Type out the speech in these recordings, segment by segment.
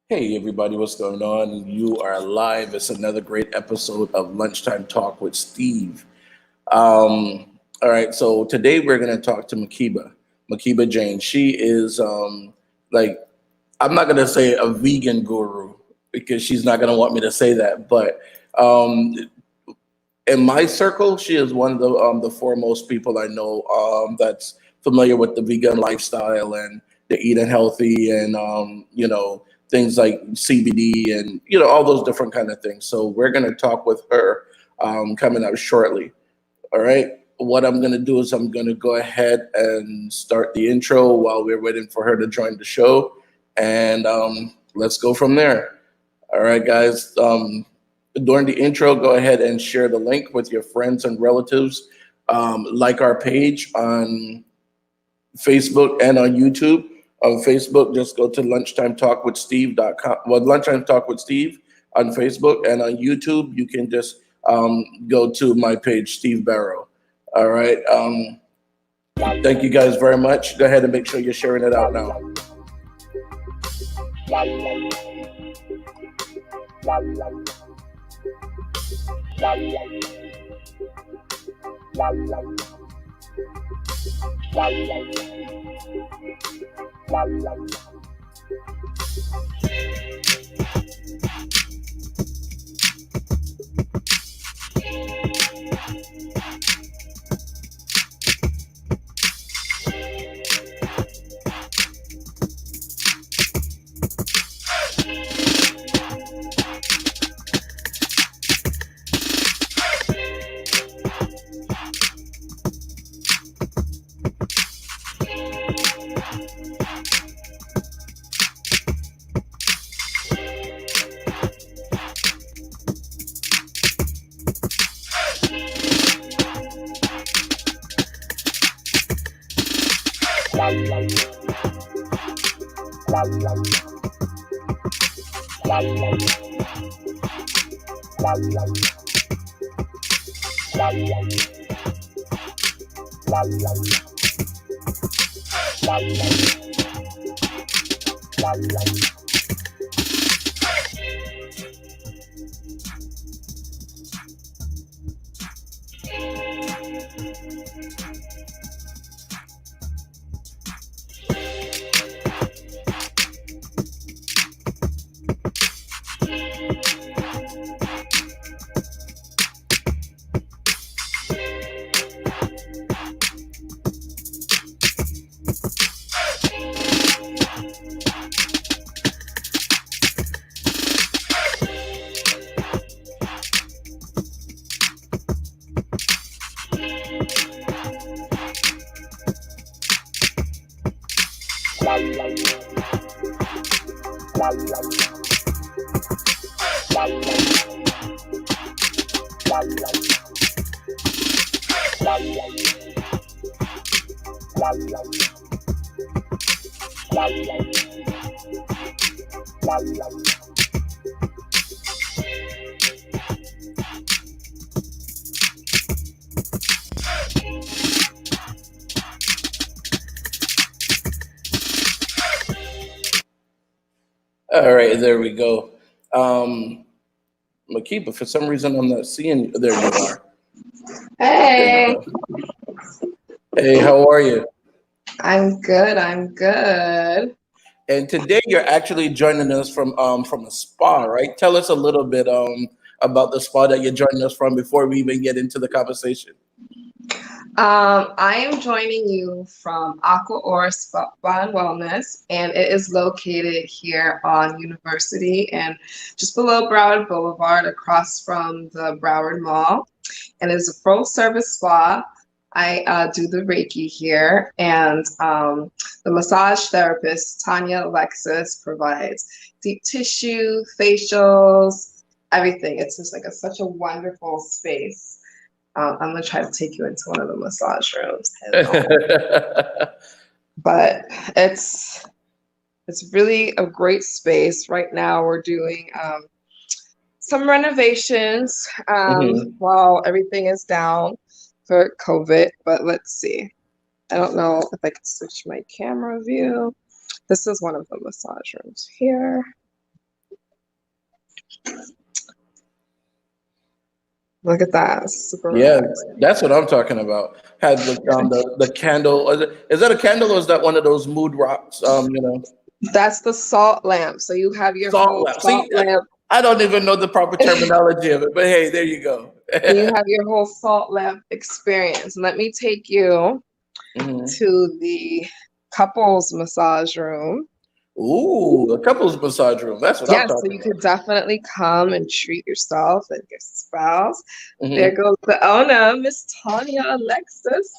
Hey everybody, what's going on? You are live. It's another great episode of Lunchtime Talk with Steve. All right, so today we're going to talk to Makeeba Jane. She is like I'm not going to say a vegan guru because she's not going to want me to say that, but um, in my circle, she is one of the foremost people I know that's familiar with the vegan lifestyle and the eating healthy and things like CBD and all those different kind of things. So we're gonna talk with her coming up shortly. All right. What I'm gonna do is I'm gonna go ahead and start the intro while we're waiting for her to join the show, and let's go from there. All right, guys. During the intro, go ahead and share the link with your friends and relatives. Like our page on Facebook and on YouTube. On Facebook, just go to lunchtimetalkwithsteve.com. Well, Lunchtime Talk with Steve on Facebook, and on YouTube, you can just go to my page, Steve Barrow. All right. Thank you guys very much. Go ahead and make sure you're sharing it out now. All right, there we go. Um, Makeeba, for some reason, I'm not seeing you. There you are. There you Hey, go. Hey, how are you? I'm good. I'm good. And today you're actually joining us from a spa, right? Tell us a little bit about the spa that you're joining us from before we even get into the conversation. I am joining you from Aqua Or Spa and Wellness, and it is located here on University and just below Broward Boulevard, across from the Broward Mall. And it's a full service spa. I do the Reiki here, and the massage therapist, Tanya Alexis, provides deep tissue, facials, everything. It's just like such a wonderful space. I'm gonna try to take you into one of the massage rooms. But it's it's really a great space. Right now, we're doing some renovations Mhm. while everything is down for COVID. But let's see. I don't know if I can switch my camera view. This is one of the massage rooms here. Look at that. Super Yeah, relaxing. that's what I'm talking about. Had the candle. Is that a candle or is that one of those mood rocks? That's the salt lamp. So you have your Salt whole lamp. salt See, lamp. I don't even know the proper terminology of it, but hey, there you go. You have your whole salt lamp experience. Let me take you Mhm. to the couples massage room. Ooh, a couples massage room. That's what I'm Yes, so talking you about. could definitely come and treat yourself and your spouse. There Hmm. goes the owner, Miss Tanya Alexis.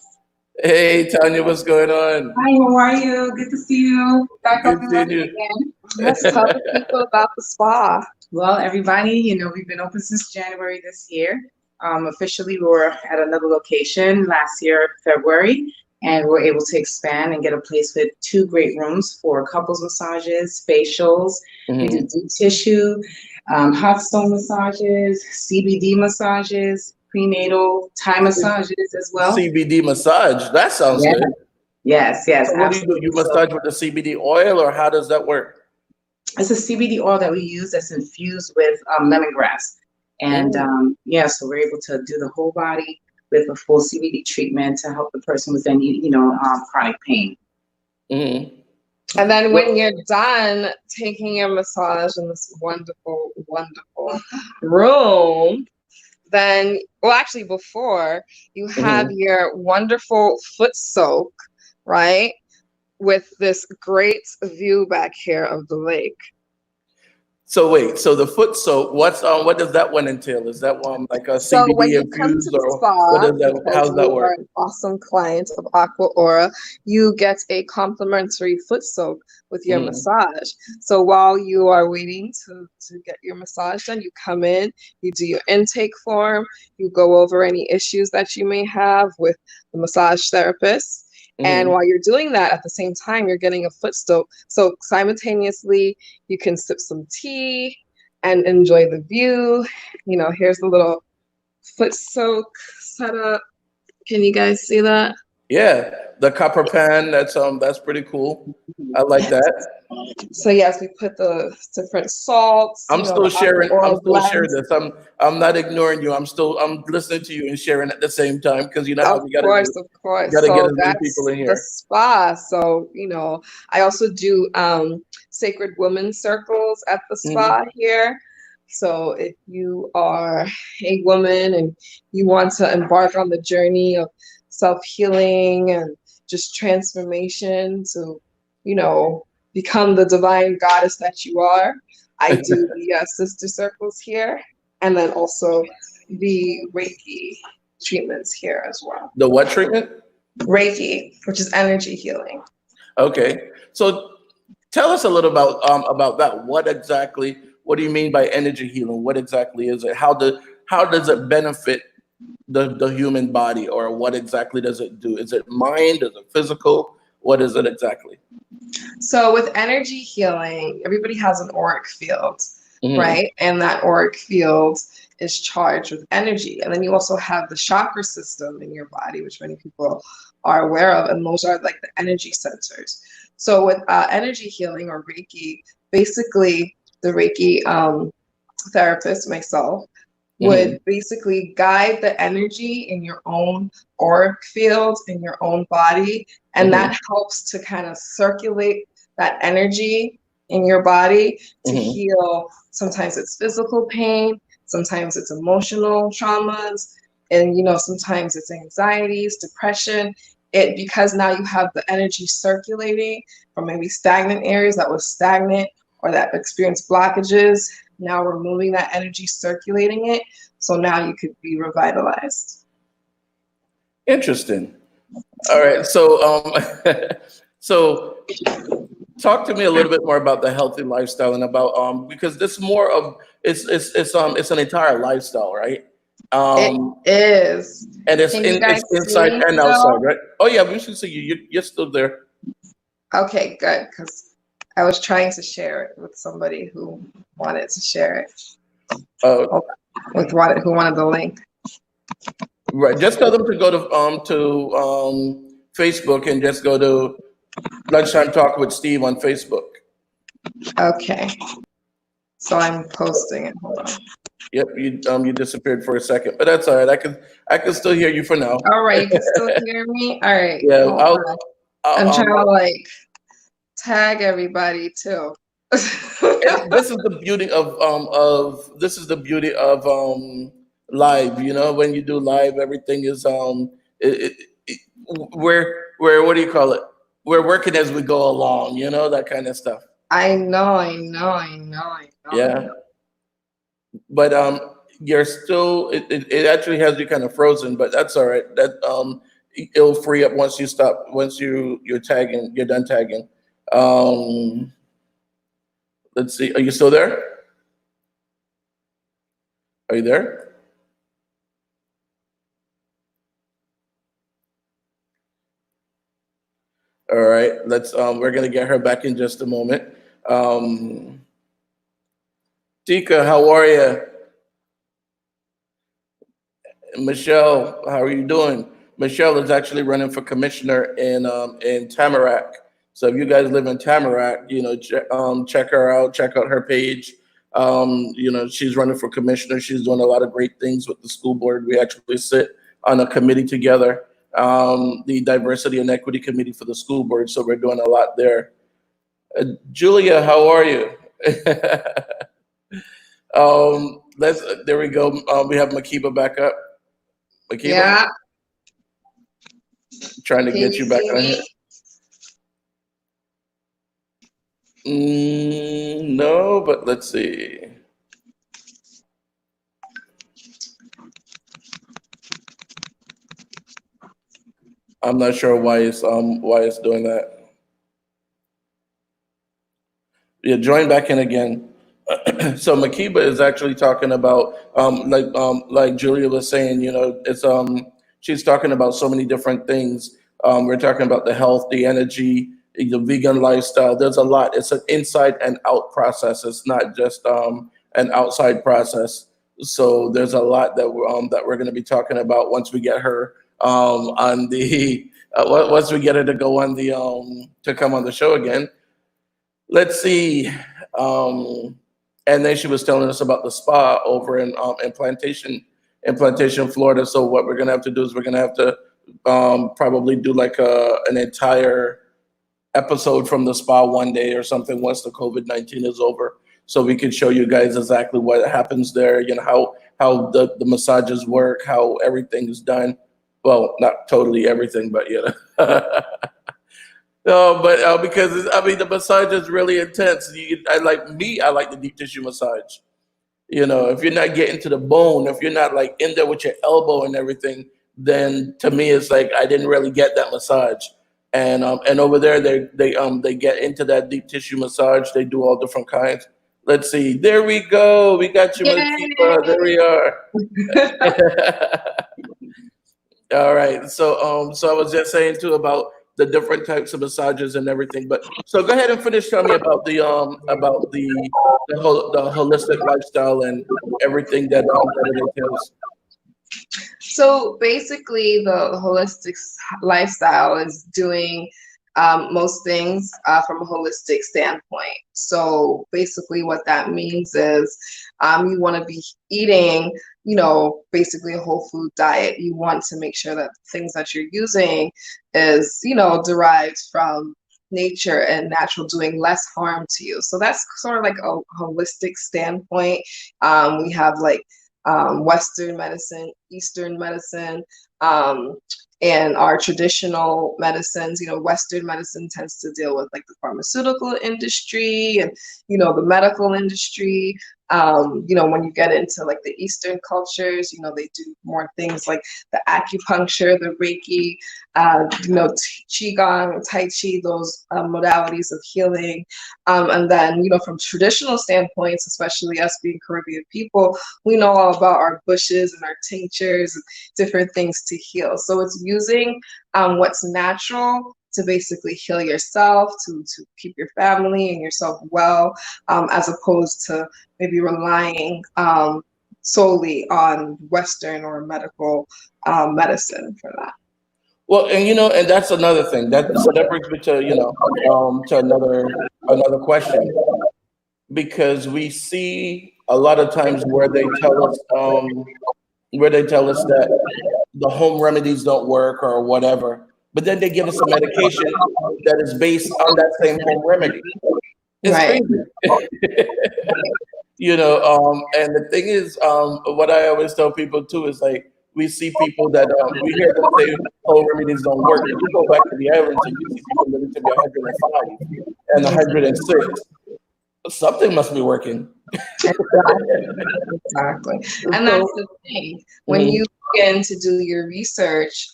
Hey, Tanya, what's going on? Hi, how are you? Good to see you back up Good and seeing running you. again. Let's tell the people about the spa. Well, everybody, we've been open since January this year. Officially, we were at another location last year, February, and we're able to expand and get a place with two great rooms for couples massages, facials. We do Hmm. deep tissue, hot stone massages, CBD massages, prenatal Thai massages as well. CBD massage. That sounds Yeah. good. Yes, yes, So what do you do? absolutely. You So massage with the CBD oil, or how does that work? it's a CBD oil that we use that's infused with lemongrass. And Mm. yeah, so we're able to do the whole body with a full CBD treatment to help the person with any, chronic pain. Hmm. And then What? when you're done taking your massage in this wonderful, wonderful room, then, well, actually, before you have Hmm. your wonderful foot soak, right? With this great view back here of the lake. So wait, so the foot soak, what does that one entail? Is that one like a So when CBD you come to infused, the or what spa, does that? How because does that you are work? an awesome client of Aqua Aura, you get a complimentary foot soak with your Hmm. massage. So while you are waiting to get your massage done, you come in, you do your intake form, you go over any issues that you may have with the massage therapist. And Hmm. while you're doing that, at the same time, you're getting a foot soak. So simultaneously, you can sip some tea and enjoy the view. Here's the little foot soak setup. Can you guys see that? Yeah, the copper pan. That's pretty cool. I like that. So yes, we put the different salts, I'm the still aqua sharing. I'm oil still sharing blends. this. I'm not ignoring you. I'm listening to you and sharing at the same time because you know how Of we gotta do. course, of course. Gotta get So as many people that's in the here. spa. So, I also do sacred women circles at the Hmm. spa here. So if you are a woman and you want to embark on the journey of self-healing and just transformation to, you know, become the divine goddess that you are, I do the sister circles here, and then also the Reiki treatments here as well. The what treatment? Reiki, which is energy healing. Okay, so tell us a little about that. What do you mean by energy healing? What exactly is it? How does it benefit the human body, or what exactly does it do? Is it mind? Is it physical? What is it exactly? So with energy healing, everybody has an auric field, Hmm. right? And that auric field is charged with energy. And then you also have the chakra system in your body, which many people are aware of, and those are like the energy centers. So with energy healing or Reiki, basically the Reiki therapist, myself, would Hmm. basically guide the energy in your own auric field in your own body, and Hmm. that helps to kind of circulate that energy in your body to Hmm. heal. Sometimes it's physical pain, sometimes it's emotional traumas, and sometimes it's anxieties, depression. Because now you have the energy circulating from maybe stagnant areas that was stagnant or that experienced blockages. Now we're moving that energy, circulating it, so now you could be revitalized. Interesting. All right. So so talk to me a little bit more about the healthy lifestyle and about because this more of it's an entire lifestyle, right? It Um, is. and Can you guys it's see inside me and outside, still? right? Oh yeah, we should see you. You're still there. Okay, good, because I was trying to share it with somebody who wanted to share it, Uh, or who wanted the link. right. Just tell them to go to Facebook and just go to Lunchtime Talk with Steve on Facebook. Okay. So I'm posting it. Hold on. Yep, you disappeared for a second, but that's all right. I can still hear you for now. All right, you can still hear me? All right, Yeah, hold on. I'm trying to I'll like tag everybody too. and this is the beauty of this is the beauty of live. You know, when you do live, everything is it, we're what do you call it? We're working as we go along. You know, that kind of stuff. I know, I know, I know, I know. Yeah, but you're still it actually has you kind of frozen, but that's all right. That it'll free up once you stop once you're tagging, you're done tagging. Um, let's see. Are you still there? Are you there? All right. Let's we're gonna get her back in just a moment. Um, Tika, how are you? Michelle, how are you doing? Michelle is actually running for commissioner in Tamarack. So if you guys live in Tamarack, you know, check her out, check out her page. You know, she's running for commissioner. She's doing a lot of great things with the school board. We actually sit on a committee together, the diversity and equity committee for the school board. So we're doing a lot there. Julia, how are you? Let's. There we go. We have Makeeba back up. Makeeba, Yeah, trying to can get you you back see on me? here. No, but let's see. I'm not sure why it's doing that. Yeah, join back in again. So Makiba is actually talking about like Julia was saying, you know, it's she's talking about so many different things. We're talking about the health, the energy, the vegan lifestyle. There's a lot. It's an inside and out process. It's not just an outside process. So there's a lot that we're going to be talking about once we get her on the once we get her to go on the to come on the show again. Let's see. Um, and then she was telling us about the spa over in Plantation, Florida. So what we're gonna have to do is we're gonna have to probably do like an entire episode from the spa one day or something once the COVID-19 is over, so we can show you guys exactly what happens there. You know how the massages work, how everything is done. Well, not totally everything, but you know. No, but because I mean the massage is really intense. I like me. I like the deep tissue massage. You know, if you're not getting to the bone, if you're not like in there with your elbow and everything, then to me it's like I didn't really get that massage. And over there they get into that deep tissue massage. They do all different kinds. Let's see. There we go. We got you, Makeeba. There we are. All right. So I was just saying too about the different types of massages and everything. But so go ahead and finish telling me about the holistic lifestyle and everything that it entails. So basically, the holistic lifestyle is doing most things from a holistic standpoint. So basically, what that means is you want to be eating, you know, basically a whole food diet. You want to make sure that the things that you're using is, you know, derived from nature and natural, doing less harm to you. So that's sort of like a holistic standpoint. We have like Western medicine, Eastern medicine, and our traditional medicines. You know, Western medicine tends to deal with like the pharmaceutical industry and, you know, the medical industry. You know, when you get into like the Eastern cultures, you know, they do more things like the acupuncture, the Reiki, you know, Qigong, Tai Chi, those modalities of healing. And then, you know, from traditional standpoints, especially us being Caribbean people, we know all about our bushes and our tinctures and different things to heal. So it's using what's natural to basically heal yourself, to keep your family and yourself well, as opposed to maybe relying solely on Western or medical medicine for that. Well, and you know, and that's another thing. That brings me to to another question. because we see a lot of times where they tell us that the home remedies don't work or whatever, but then they give us a medication that is based on that same home remedy. It's Right. crazy. And the thing is, what I always tell people too is like we see people that we hear them say home remedies don't work. But you go back to the average and you see people living to be 105 and 106. Something must be working. Exactly. And that's the thing. When Mhm. you begin to do your research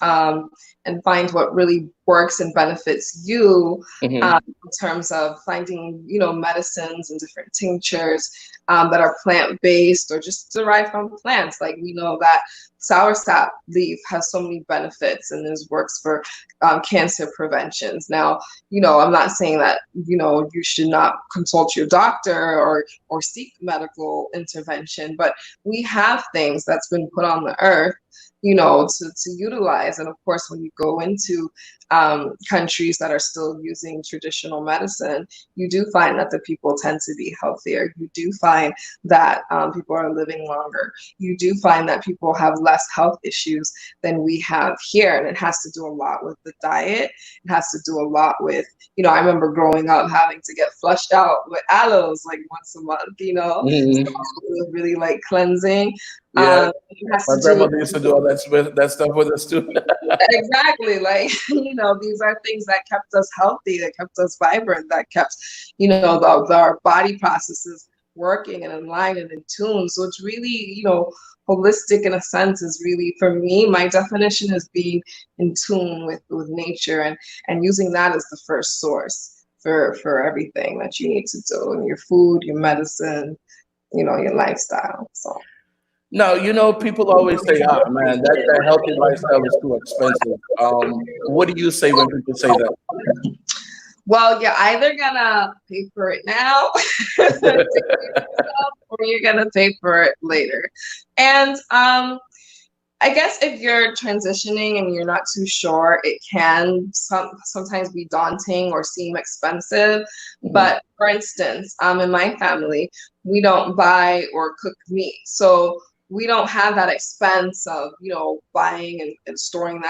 and find what really works and benefits you Mhm. in terms of finding, medicines and different tinctures that are plant-based or just derived from plants. Like we know that soursop leaf has so many benefits and works for cancer preventions. Now, I'm not saying that, you should not consult your doctor or seek medical intervention, but we have things that's been put on the earth, to utilize. And of course, when you go into countries that are still using traditional medicine, you do find that the people tend to be healthier. You do find that people are living longer. You do find that people have less health issues than we have here. And it has to do a lot with the diet. It has to do a lot with, I remember growing up having to get flushed out with aloes like once a month, So Mhm. it was really like cleansing. Yeah, It has my to do grandmother used to do all that stuff with us too. exactly like these are things that kept us healthy, that kept us vibrant, that kept our body processes working and in line and in tune. So it's really holistic in a sense. Is really, for me, my definition is being in tune with nature and using that as the first source for everything that you need to do in your food, your medicine, your lifestyle. So No, people always say, "Ah, man, that healthy lifestyle is too expensive." What do you say when people say that? well, you're either gonna pay for it now or you're gonna pay for it later. And I guess if you're transitioning and you're not too sure, it can sometimes be daunting or seem expensive. Mhm. But for instance, in my family, we don't buy or cook meat. So we don't have that expense of, buying and storing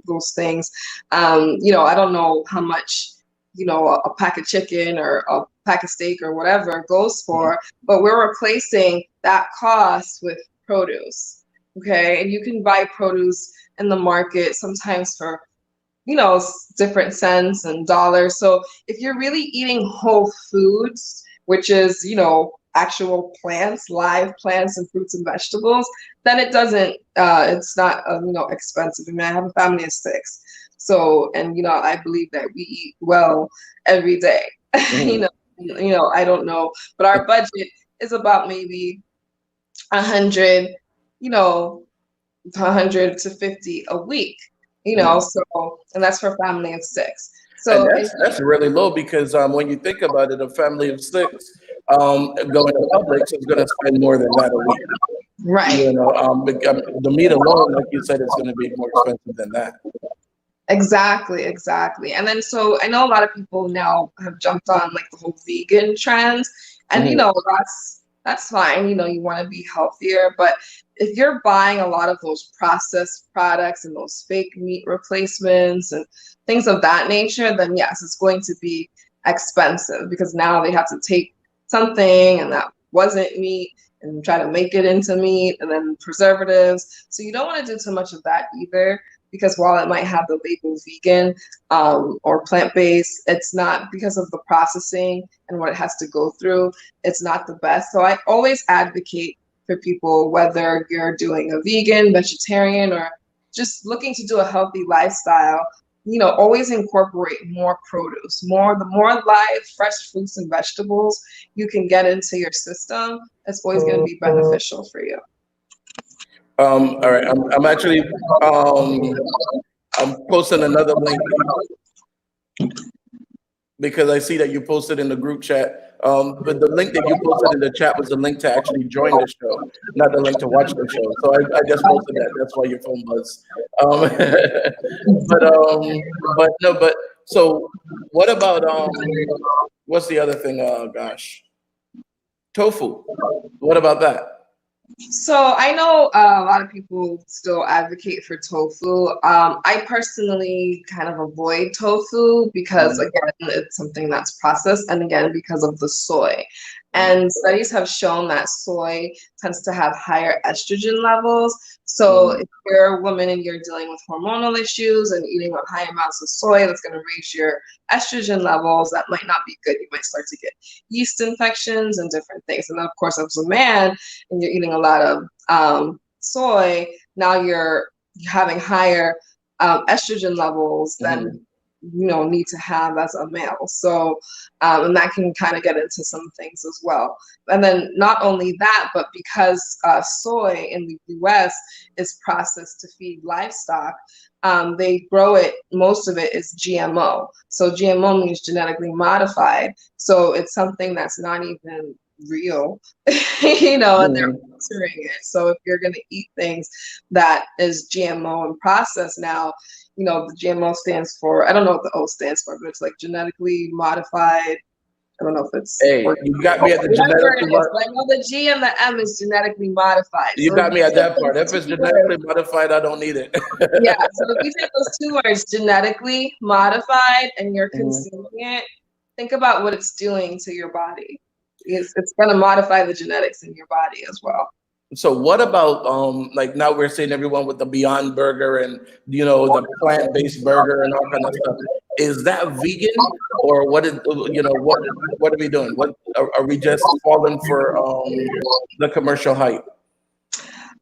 those things. I don't know how much, a pack of chicken or a pack of steak or whatever goes for, but we're replacing that cost with produce. Okay, and you can buy produce in the market sometimes for, different cents and dollars. So if you're really eating whole foods, which is, actual plants, live plants and fruits and vegetables, then it's not, expensive. I mean, I have a family of 6. So, and, I believe that we eat well every day. you Mhm. know, I don't know, but our budget is about maybe 100, you know, 100 to 50 a week, Mhm. so, and that's for a family of 6. And So, and that's really low because when you think about it, a family of 6 going to Publix is going to spend more than that a week. right, The meat alone, like you said, is going to be more expensive than that. exactly. And then, so I know a lot of people now have jumped on like the whole vegan trend, and Mhm. that's fine. You want to be healthier, but if you're buying a lot of those processed products and those fake meat replacements and things of that nature, then yes, it's going to be expensive because now they have to take something and that wasn't meat and try to make it into meat, and then preservatives. So you don't want to do too much of that either, because while it might have the label vegan or plant-based, it's not, because of the processing and what it has to go through, it's not the best. So I always advocate for people, whether you're doing a vegan, vegetarian, or just looking to do a healthy lifestyle, always incorporate more produce. The more live, fresh fruits and vegetables you can get into your system, it's always going to be beneficial for you. All right, I'm actually I'm posting another link because I see that you posted in the group chat. But the link that you posted in the chat was the link to actually join the show, not the link to watch the show. So I just posted that. That's why your phone buzzed. Um, but no, but so what about what's the other thing? Oh gosh, Tofu. What about that? So I know a lot of people still advocate for tofu. I personally kind of avoid tofu because, Mhm. again, it's something that's processed, and again, because of the soy. And studies have shown that soy tends to have higher estrogen levels. So Mhm. if you're a woman and you're dealing with hormonal issues and eating high amounts of soy, that's going to raise your estrogen levels. That might not be good. You might start to get yeast infections and different things. And then, of course, as a man and you're eating a lot of soy, now you're having higher estrogen levels than Mhm. need to have as a male. So and that can kind of get into some things as well. And then not only that, but because soy in the US is processed to feed livestock, they grow it, most of it is GMO. So GMO means genetically modified. So it's something that's not even real, and they're Mhm. altering it. So if you're going to eat things that is GMO and processed now, the GMO stands for, I don't know what the O stands for, but it's like genetically modified. I don't know if it's Hey, organic, you got me at the whatever it genetically is, but I know the G and the M is genetically modified. you So if got you me at take that part. those If it's two words, genetically modified, I don't need it. yeah, so if you take those two words, genetically modified, and you're Mhm. consuming it, think about what it's doing to your body. It's going to modify the genetics in your body as well. So what about like now we're seeing everyone with the Beyond Burger and the plant-based burger and all kind of stuff. Is that vegan or what is what are we doing? What are we just falling for the commercial hype?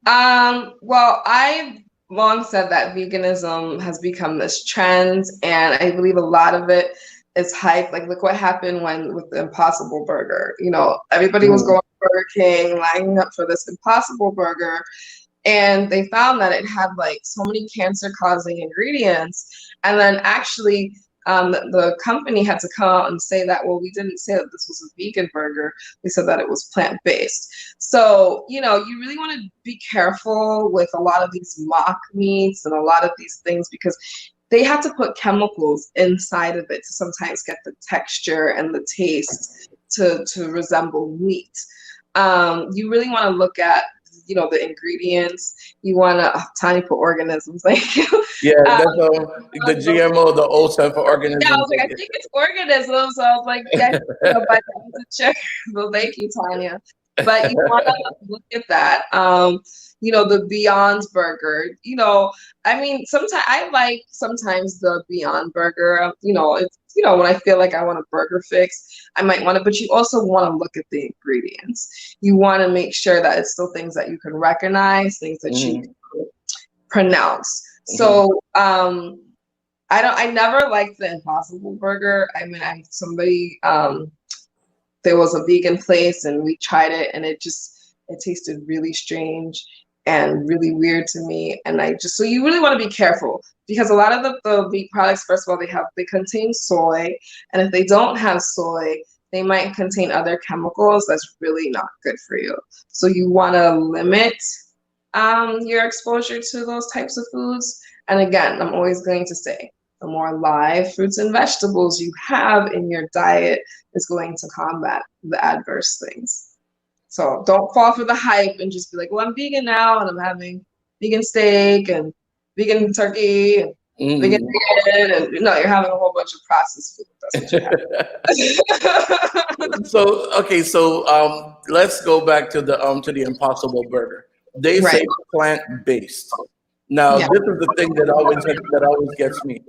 Well, I've long said that veganism has become this trend, and I believe a lot of it is hype. Like, look what happened with the Impossible Burger. Everybody was Mhm. going to Burger King, lining up for this Impossible Burger, and they found that it had like so many cancer-causing ingredients. And then actually, the company had to come out and say that, well, we didn't say that this was a vegan burger. We said that it was plant-based. So, you really want to be careful with a lot of these mock meats and a lot of these things because they have to put chemicals inside of it to sometimes get the texture and the taste to resemble meat. You really want to look at the ingredients. You want to tiny put organisms like Yeah, um, that's the GMO, the old stuff for yeah, I organisms. was like, I think it's organisms. So I was like, yeah, but I need to check. Well, thank you, Tanya. But you want to look at that. The Beyond Burger. I mean, sometimes I like sometimes the Beyond Burger. It's when I feel like I want a burger fix, I might want to. But you also want to look at the ingredients. You want to make sure that it's still things that you can recognize, things that you Hmm. can pronounce. Hmm. So, I never liked the Impossible Burger. I mean, there was a vegan place and we tried it and it tasted really strange and really weird to me. And so you really want to be careful because a lot of the meat products, first of all, they contain soy. And if they don't have soy, they might contain other chemicals that's really not good for you. So you want to limit your exposure to those types of foods. And again, I'm always going to say, the more live fruits and vegetables you have in your diet is going to combat the adverse things. So don't fall for the hype and just be like, well, I'm vegan now and I'm having vegan steak and vegan turkey and vegan Hmm. chicken. And no, you're having a whole bunch of processed food. That's what you have. So okay, so let's go back to the Impossible Burger. They Right. say plant-based. Now, Yeah. this is the thing that always gets me.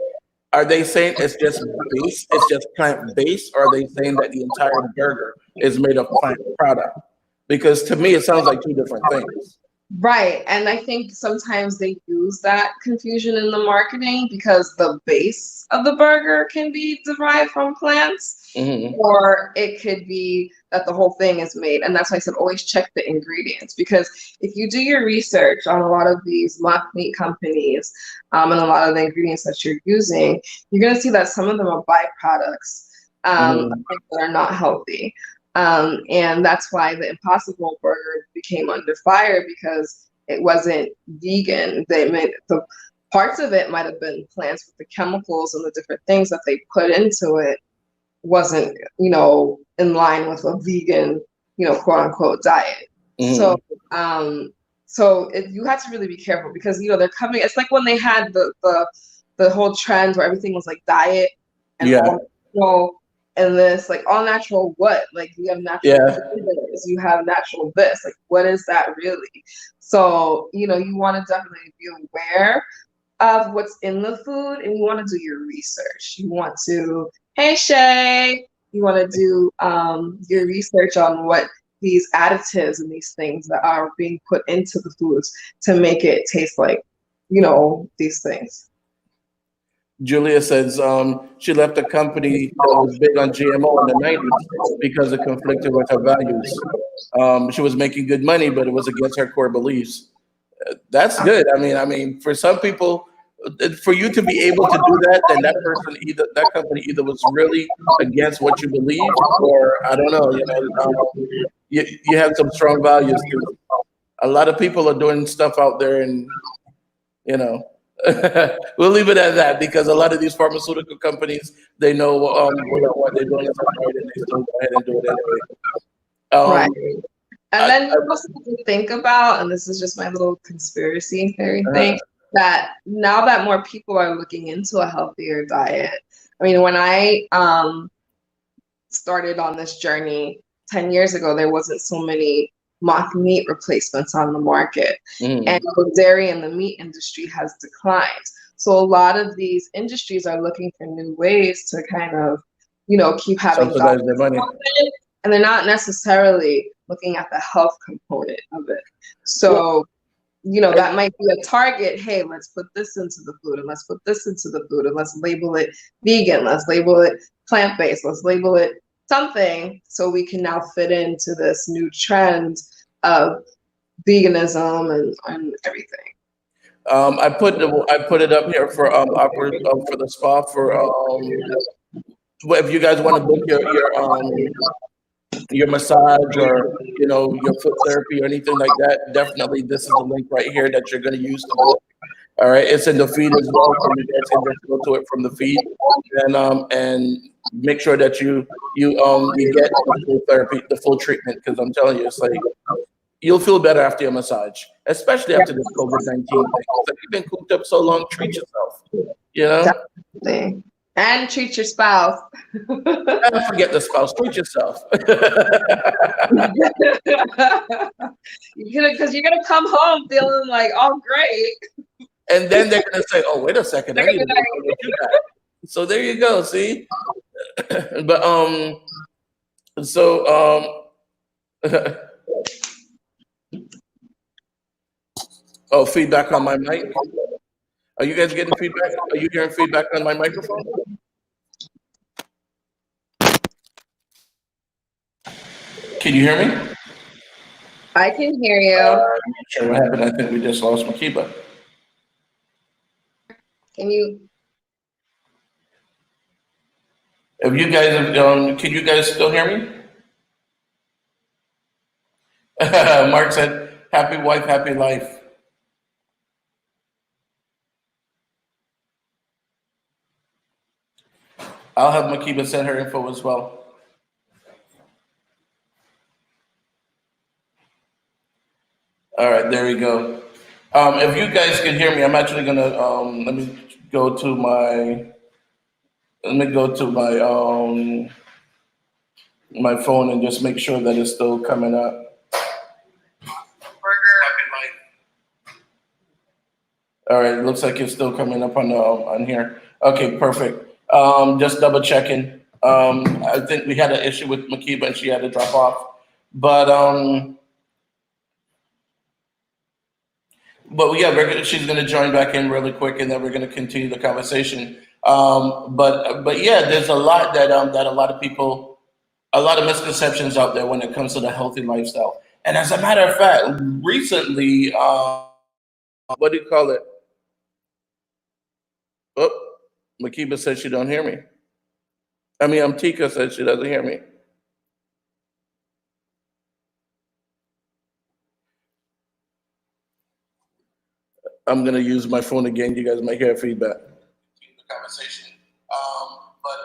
Are they saying it's just base, it's just plant-based, or are they saying that the entire burger is made of plant product? Because to me, it sounds like two different things. Right. And I think sometimes they use that confusion in the marketing because the base of the burger can be derived from plants, Hmm. or it could be that the whole thing is made. And that's why I said always check the ingredients because if you do your research on a lot of these mock meat companies and a lot of the ingredients that you're using, you're going to see that some of them are byproducts of Hmm. things that are not healthy. And that's why the Impossible Burger became under fire because it wasn't vegan. They made the parts of it might have been plants, but the chemicals and the different things that they put into it wasn't, in line with a vegan, quote unquote diet. Mhm. So you have to really be careful because they're coming. It's like when they had the whole trend where everything was like diet and Yeah. all natural, and this like all natural what? Like you have natural Yeah. flavors, you have natural this. Like what is that really? So you want to definitely be aware of what's in the food, and you want to do your research. You want to, hey Shay, you want to do your research on what these additives and these things that are being put into the foods to make it taste like, these things. Julia says she left a company that was big on GMO in the 90s because it conflicted with her values. She was making good money, but it was against her core beliefs. That's good. I mean, for some people, for you to be able to do that, then that company either was really against what you believe, or I don't know. You have some strong values. 'Cause a lot of people are doing stuff out there, and you know, we'll leave it at that because a lot of these pharmaceutical companies, they know what they're doing is right, and they still go ahead and do it anyway. Right. And then I- you also have to think about, and this is just my little conspiracy theory uh, thing, that now that more people are looking into a healthier diet, I mean, when I started on this journey 10 years ago, there wasn't so many mock meat replacements on the market. mm, And the dairy and the meat industry has declined. So a lot of these industries are looking for new ways to kind of, keep having subsidize their money. and they're not necessarily looking at the health component of it. So, that might be a target. Hey, let's put this into the food, and let's put this into the food, and let's label it vegan, let's label it plant-based, let's label it something, so we can now fit into this new trend of veganism and everything. I put it up here for for the spa for if you guys want to book your massage or your foot therapy or anything like that. Definitely, this is the link right here that you're going to use to book. All right, it's in the feed as well, so you guys can just go to it from the feed and make sure that you get the full therapy, the full treatment, because I'm telling you, it's like you'll feel better after your massage, especially after this COVID-19 thing. It's like you've been cooped up so long, treat yourself. Definitely. And treat your spouse. Don't forget the spouse, treat yourself. Because you're gonna come home feeling like, oh great. And then they're gonna say, "Oh, wait a second, I need to know what you got." So there you go. See, but so oh, feedback on my mic. Are you guys getting feedback? Are you hearing feedback on my microphone? Can you hear me? I can hear you. I'm not sure what happened. I think we just lost Makeeba. Can you? If you guys, can you guys still hear me? Mark said, "Happy wife, happy life." I'll have Makeeba send her info as well. All right, there we go. If you guys can hear me, I'm actually gonna let me go to my my phone and just make sure that it's still coming up. All right, it looks like it's still coming up on here. Okay, perfect. Just double checking. I think we had an issue with Makeeba and she had to drop off, but yeah, she's going to join back in really quick, and then we're going to continue the conversation. But yeah, there's a lot that that a lot of people, a lot of misconceptions out there when it comes to the healthy lifestyle. And as a matter of fact, recently, what do you call it? Oh, Makeeba said she don't hear me. I mean, Tika said she doesn't hear me. I'm gonna use my phone again. You guys might hear feedback. The conversation.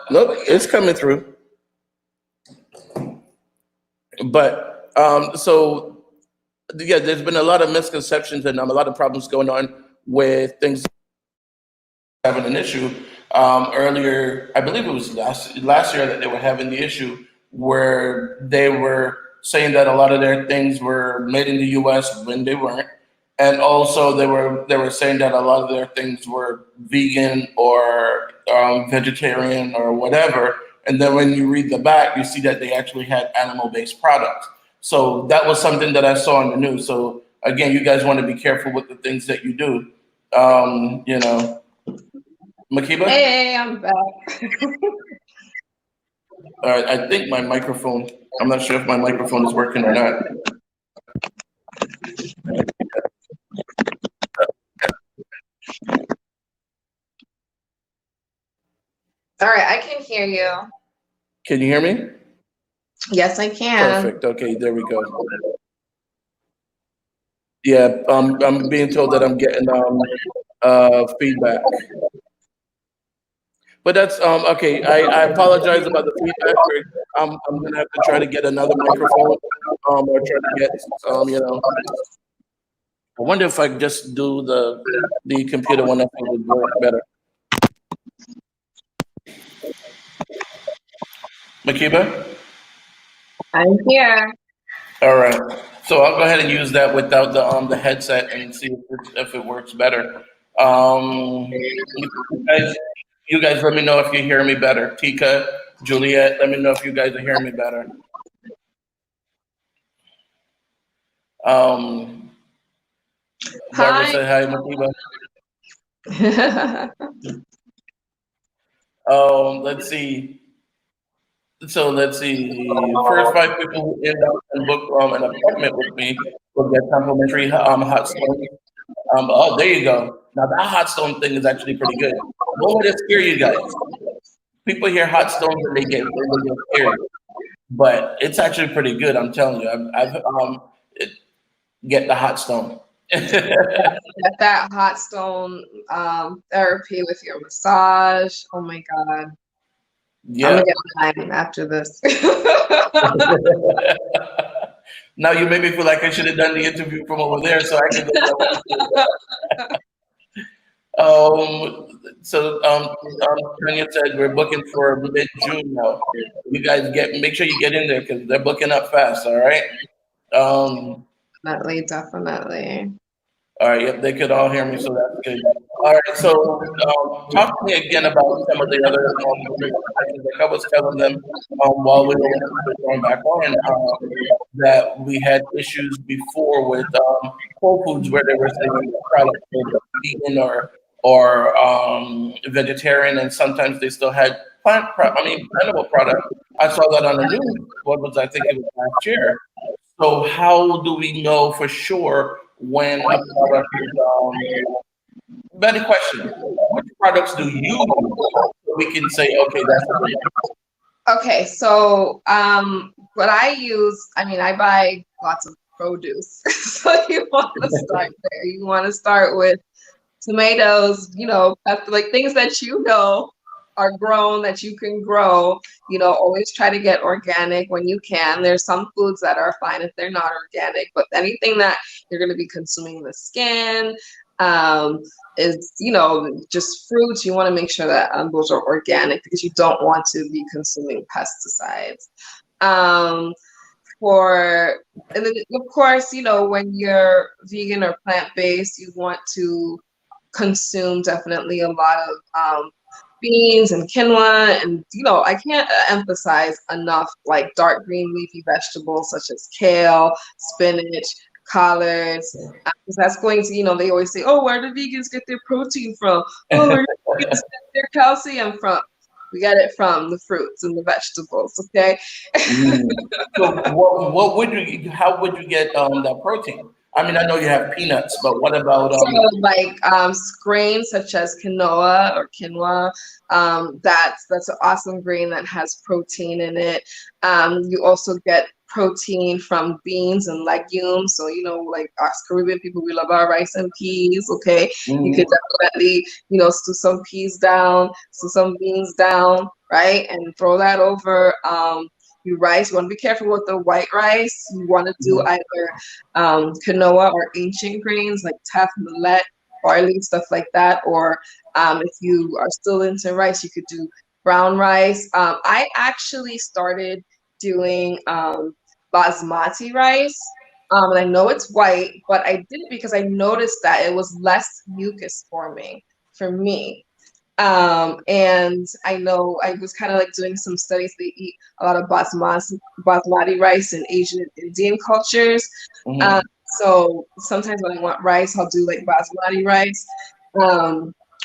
Nope, it's coming through. But So yeah, there's been a lot of misconceptions and a lot of problems going on with things having an issue. Earlier, I believe it was last year that they were having the issue where they were saying that a lot of their things were made in the U.S. when they weren't, and also they were saying that a lot of their things were vegan or vegetarian or whatever. And then when you read the back, you see that they actually had animal-based products. So that was something that I saw in the news. So again, you guys want to be careful with the things that you do. You know, Makeeba? Hey, I'm back. All right, I think my microphone, I'm not sure if my microphone is working or not. All right, I can hear you. Can you hear me? Yes, I can. Perfect. Okay, there we go. Yeah, I'm being told that I'm getting feedback. But that's okay. I apologize about the feedback. I'm gonna have to try to get another microphone or try to get you know. I wonder if I just do the computer one, if it would work better. Makiba? I'm here. All right. So I'll go ahead and use that without the headset and see if it works better. You guys, you guys let me know if you hear me better. Tika, Juliet, let me know if you guys are hearing me better. Um, Barbara Hi. said hi, Makiba. Hi. Let's see. So let's see. First five people who end up and book an appointment with me will get complimentary hot stone. Oh, there you go. Now that hot stone thing is actually pretty good. Don't let it scare you guys. People hear hot stones and they get scared, but it's actually pretty good. I'm telling you. It, get the hot stone. Get that hot stone therapy with your massage. Oh my God. I'm Yeah. gonna get mine after this. Now you made me feel like I should have done the interview from over there, so I could go. Tanya said we're booking for mid-June now. You guys make sure you get in there because they're booking up fast. All right. Um, Definitely, definitely. all right. Yep, they could all hear me, so that's good. All right. So talk to me again about some of the other misconceptions. Like I was telling them while we were going back on that we had issues before with Whole Foods where they were saying the product was vegan or vegetarian, and sometimes they still had animal product. I saw that on the news. What was I think it was last year? So how do we know for sure when a product is better question? Which products do you use so we can say, okay, that's Okay, so what I use, I mean, I buy lots of produce. So you want to start there. You want to start with tomatoes, like things that are grown that you can grow. Always try to get organic when you can. There's some foods that are fine if they're not organic, but anything that you're going to be consuming the skin, is just fruits. You want to make sure that those are organic because you don't want to be consuming pesticides. And then of course, when you're vegan or plant-based, you want to consume definitely a lot of beans and quinoa, and I can't emphasize enough like dark green leafy vegetables such as kale, spinach, collards, because that's going to, they always say, oh, where do vegans get their protein from? Oh, where do vegans get their calcium from? We get it from the fruits and the vegetables, okay? So how would you get that protein? I mean, I know you have peanuts, but what about So like grains such as quinoa, that's an awesome grain that has protein in it. You also get protein from beans and legumes. So like us Caribbean people, we love our rice and peas. Okay, you could definitely stew some peas down, stew some beans down, right, and throw that over do rice. You want to be careful with the white rice. You want to do either quinoa or ancient grains like teff, millet, barley, stuff like that. Or if you are still into rice, you could do brown rice. I actually started doing basmati rice. And I know it's white, but I did it because I noticed that it was less mucus forming for me. And I know I was kind of like doing some studies. They eat a lot of basmati rice in Asian and Indian cultures. So sometimes when I want rice, I'll do like basmati rice,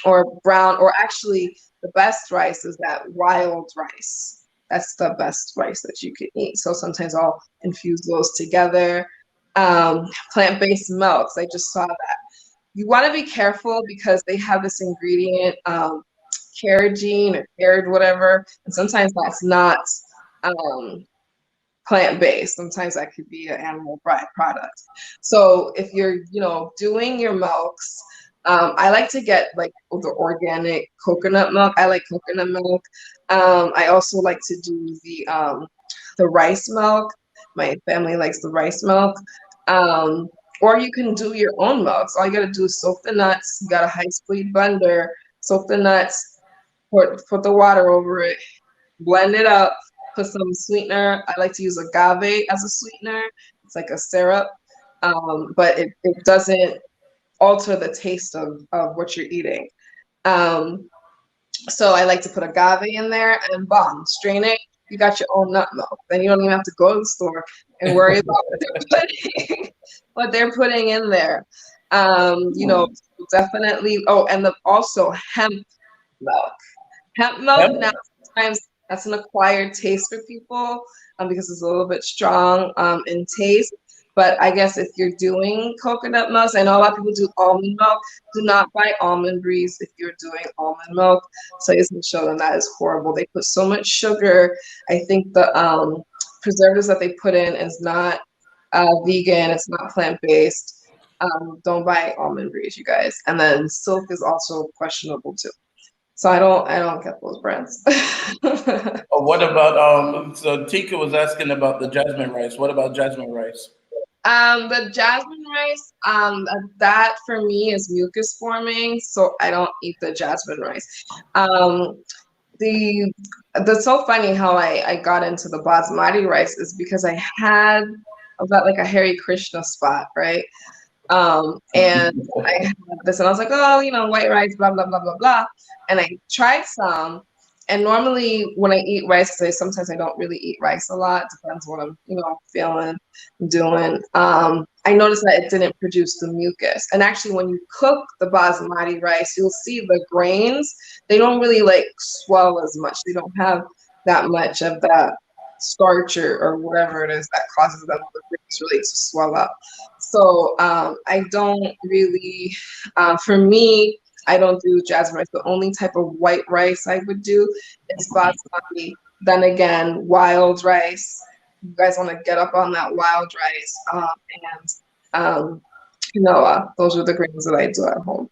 or brown, or actually the best rice is that wild rice. That's the best rice that you can eat. So sometimes I'll infuse those together. Plant-based milks, I just saw that. You want to be careful because they have this ingredient, carrageen or carrot, whatever, and sometimes that's not plant-based. Sometimes that could be an animal byproduct. So if you're, doing your milks, I like to get like the organic coconut milk. I like coconut milk. I also like to do the rice milk. My family likes the rice milk. Or you can do your own milks. All you gotta do is soak the nuts. You got a high-speed blender. Soak the nuts. Put the water over it. Blend it up. Put some sweetener. I like to use agave as a sweetener. It's like a syrup, but it doesn't alter the taste of what you're eating. So I like to put agave in there and strain it. You got your own nut milk. Then you don't even have to go to the store and worry about what they're putting in there. Definitely. Oh, and also hemp milk. Hemp milk, now sometimes that's an acquired taste for people because it's a little bit strong in taste. But I guess if you're doing coconut milk, I know a lot of people do almond milk. Do not buy Almond Breeze if you're doing almond milk. Studies can show them that is horrible. They put so much sugar. I think the preservatives that they put in is not vegan. It's not plant-based. Don't buy Almond Breeze, you guys. And then Silk is also questionable too. So I don't get those brands. What about so Tika was asking about the jasmine rice. What about jasmine rice? The jasmine rice, that for me is mucus forming, so I don't eat the jasmine rice. That's so funny how I got into the basmati rice is because I got like a Hare Krishna spot, right? And I had this, and I was like, oh, white rice, blah blah blah blah blah, and I tried some. And normally when I eat rice, because sometimes I don't really eat rice a lot, depends what I'm, feeling, doing. I noticed that it didn't produce the mucus. And actually when you cook the basmati rice, you'll see the grains, they don't really like swell as much. They don't have that much of that starch or whatever it is that causes them the grains really to swell up. So I don't really, for me, I don't do jasmine rice. The only type of white rice I would do is basmati. Then again, wild rice. You guys want to get up on that wild rice and quinoa. Those are the grains that I do at home.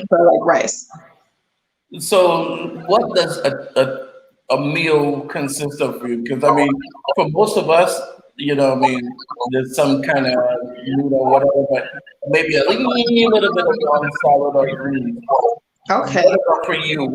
But I like rice. So, what does a meal consist of for you? Because I mean, for most of us, there's some kind of meat or whatever, but maybe a little bit of one salad or greens. Okay. What about for you?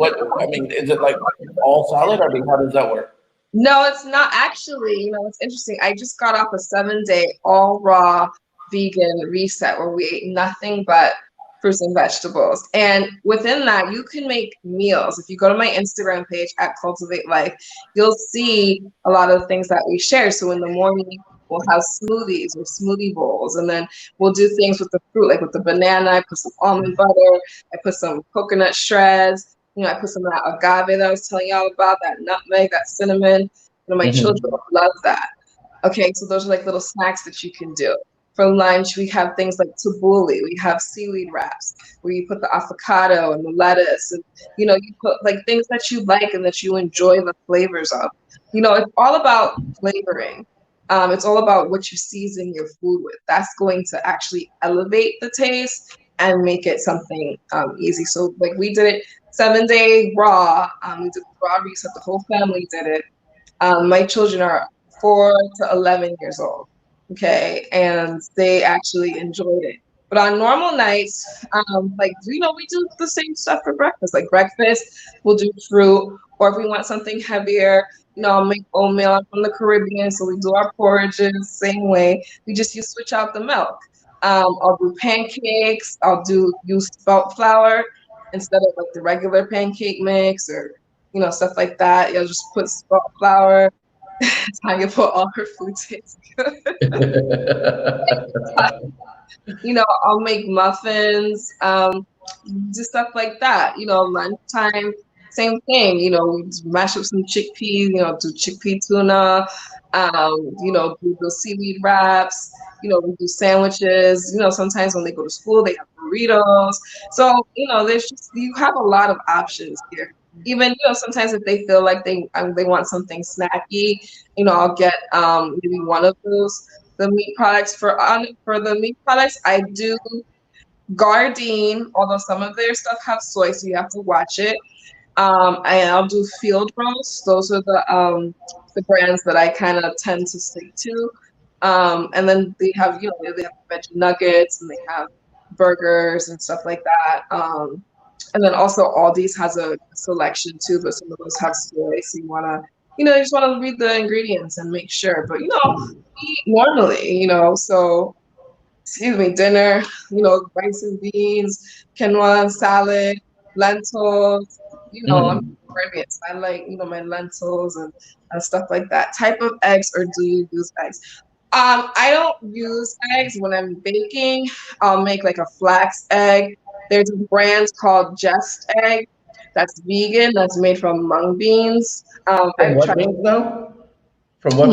Is it like all salad, or how does that work? No, it's not actually. It's interesting. I just got off a 7-day all raw vegan reset where we ate nothing but fruits and vegetables. And within that, you can make meals. If you go to my Instagram page at Cultivate Life, you'll see a lot of things that we share. So in the morning, we'll have smoothies or smoothie bowls. And then we'll do things with the fruit, like with the banana. I put some almond butter. I put some coconut shreds. I put some of that agave that I was telling y'all about, that nutmeg, that cinnamon. My children love that. Okay, so those are like little snacks that you can do. For lunch, we have things like tabbouleh. We have seaweed wraps where you put the avocado and the lettuce, and you put like things that you like and that you enjoy the flavors of. It's all about flavoring. It's all about what you season your food with. That's going to actually elevate the taste and make it something easy. So like we did it 7-day raw. We did raw reset. The whole family did it. My children are 4 to 11 years old. Okay, and they actually enjoyed it. But on normal nights, like we do the same stuff for breakfast. Like breakfast, we'll do fruit, or if we want something heavier, I'll make oatmeal. I'm from the Caribbean, so we do our porridges same way. We just switch out the milk. I'll do pancakes. I'll use spelt flour instead of like the regular pancake mix or stuff like that. You'll just put spelt flour. That's how you put all her food tastes I'll make muffins, just stuff like that. Lunchtime, same thing. We mash up some chickpeas, do chickpea tuna, do the seaweed wraps, we do sandwiches. Sometimes when they go to school, they have burritos. So, you have a lot of options here. Even, sometimes if they feel like they want something snacky, I'll get maybe one of those the meat products. For the meat products, I do Gardein, although some of their stuff have soy, so you have to watch it. And I'll do Field Roast. Those are the brands that I kind of tend to stick to. And then they have they have veggie nuggets and they have burgers and stuff like that. And then also Aldi's has a selection too, but some of those have soy, so you just want to read the ingredients and make sure. But eat normally, so excuse me, dinner, rice and beans, quinoa salad, lentils, I'm Caribbean, so I like, my lentils and stuff like that. Type of eggs, or do you use eggs? I don't use eggs when I'm baking. I'll make like a flax egg. There's a brand called Just Egg that's vegan, that's made from mung beans. From I've what tried beans now? From what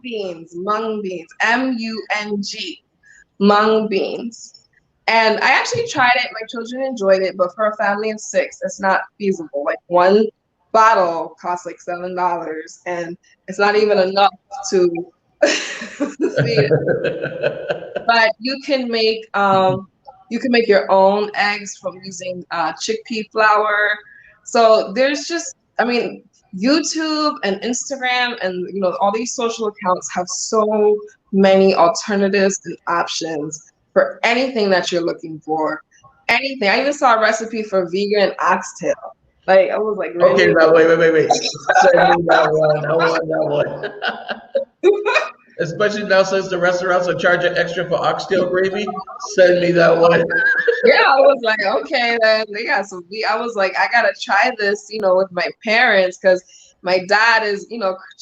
beans? mung beans, MUNG, mung beans. And I actually tried it. My children enjoyed it, but for a family of 6, it's not feasible. Like one bottle costs like $7, and it's not even enough to feed it. But you can make your own eggs from using chickpea flour. So there's YouTube and Instagram and all these social accounts have so many alternatives and options for anything that you're looking for. Anything. I even saw a recipe for vegan oxtail. Like I was like, Okay, really? now wait. Send me that one. I want that one. Especially now since the restaurants are charging extra for oxtail gravy. Send me that one. Yeah, I was like, okay, then they got some. I was like, I gotta try this, with my parents, because my dad is,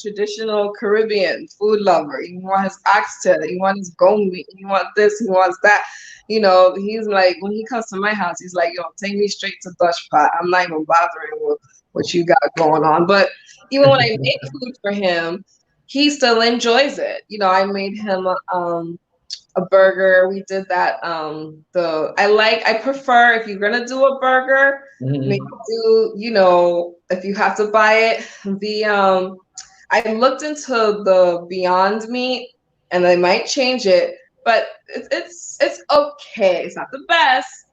traditional Caribbean food lover. He wants his oxtail, he wants his goat meat, he wants this, he wants that. He's like, when he comes to my house, he's like, yo, take me straight to Dutch Pot. I'm not even bothering with what you got going on. But even when I make food for him, he still enjoys it. I made him a burger. We did that. I prefer, if you're gonna do a burger, maybe do, if you have to buy it, I looked into the Beyond Meat, and they might change it, but it's okay. It's not the best.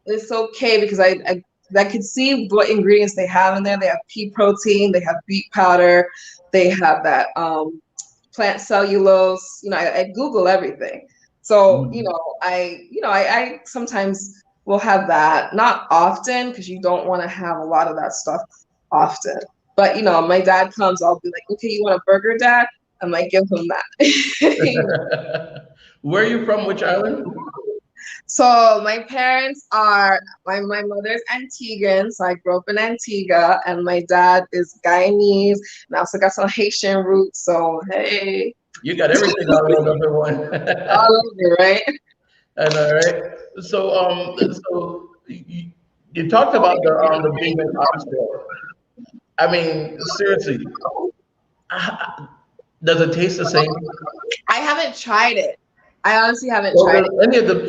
It's okay because I could see what ingredients they have in there. They have pea protein, they have beet powder, they have that plant cellulose. I Google everything. So, I sometimes will have that, not often, because you don't want to have a lot of that stuff often. But, my dad comes, I'll be like, okay, you want a burger, Dad? I might give him that. Where are you from? Which island? So my parents are, my mother's Antiguan, so I grew up in Antigua, and my dad is Guyanese, and I also got some Haitian roots, so hey. You got everything all rolled up in one. All over, right? I know, right? So you talked about the vegan oxtail. I mean, seriously, does it taste the same? I haven't tried it. I honestly haven't Well, tried it.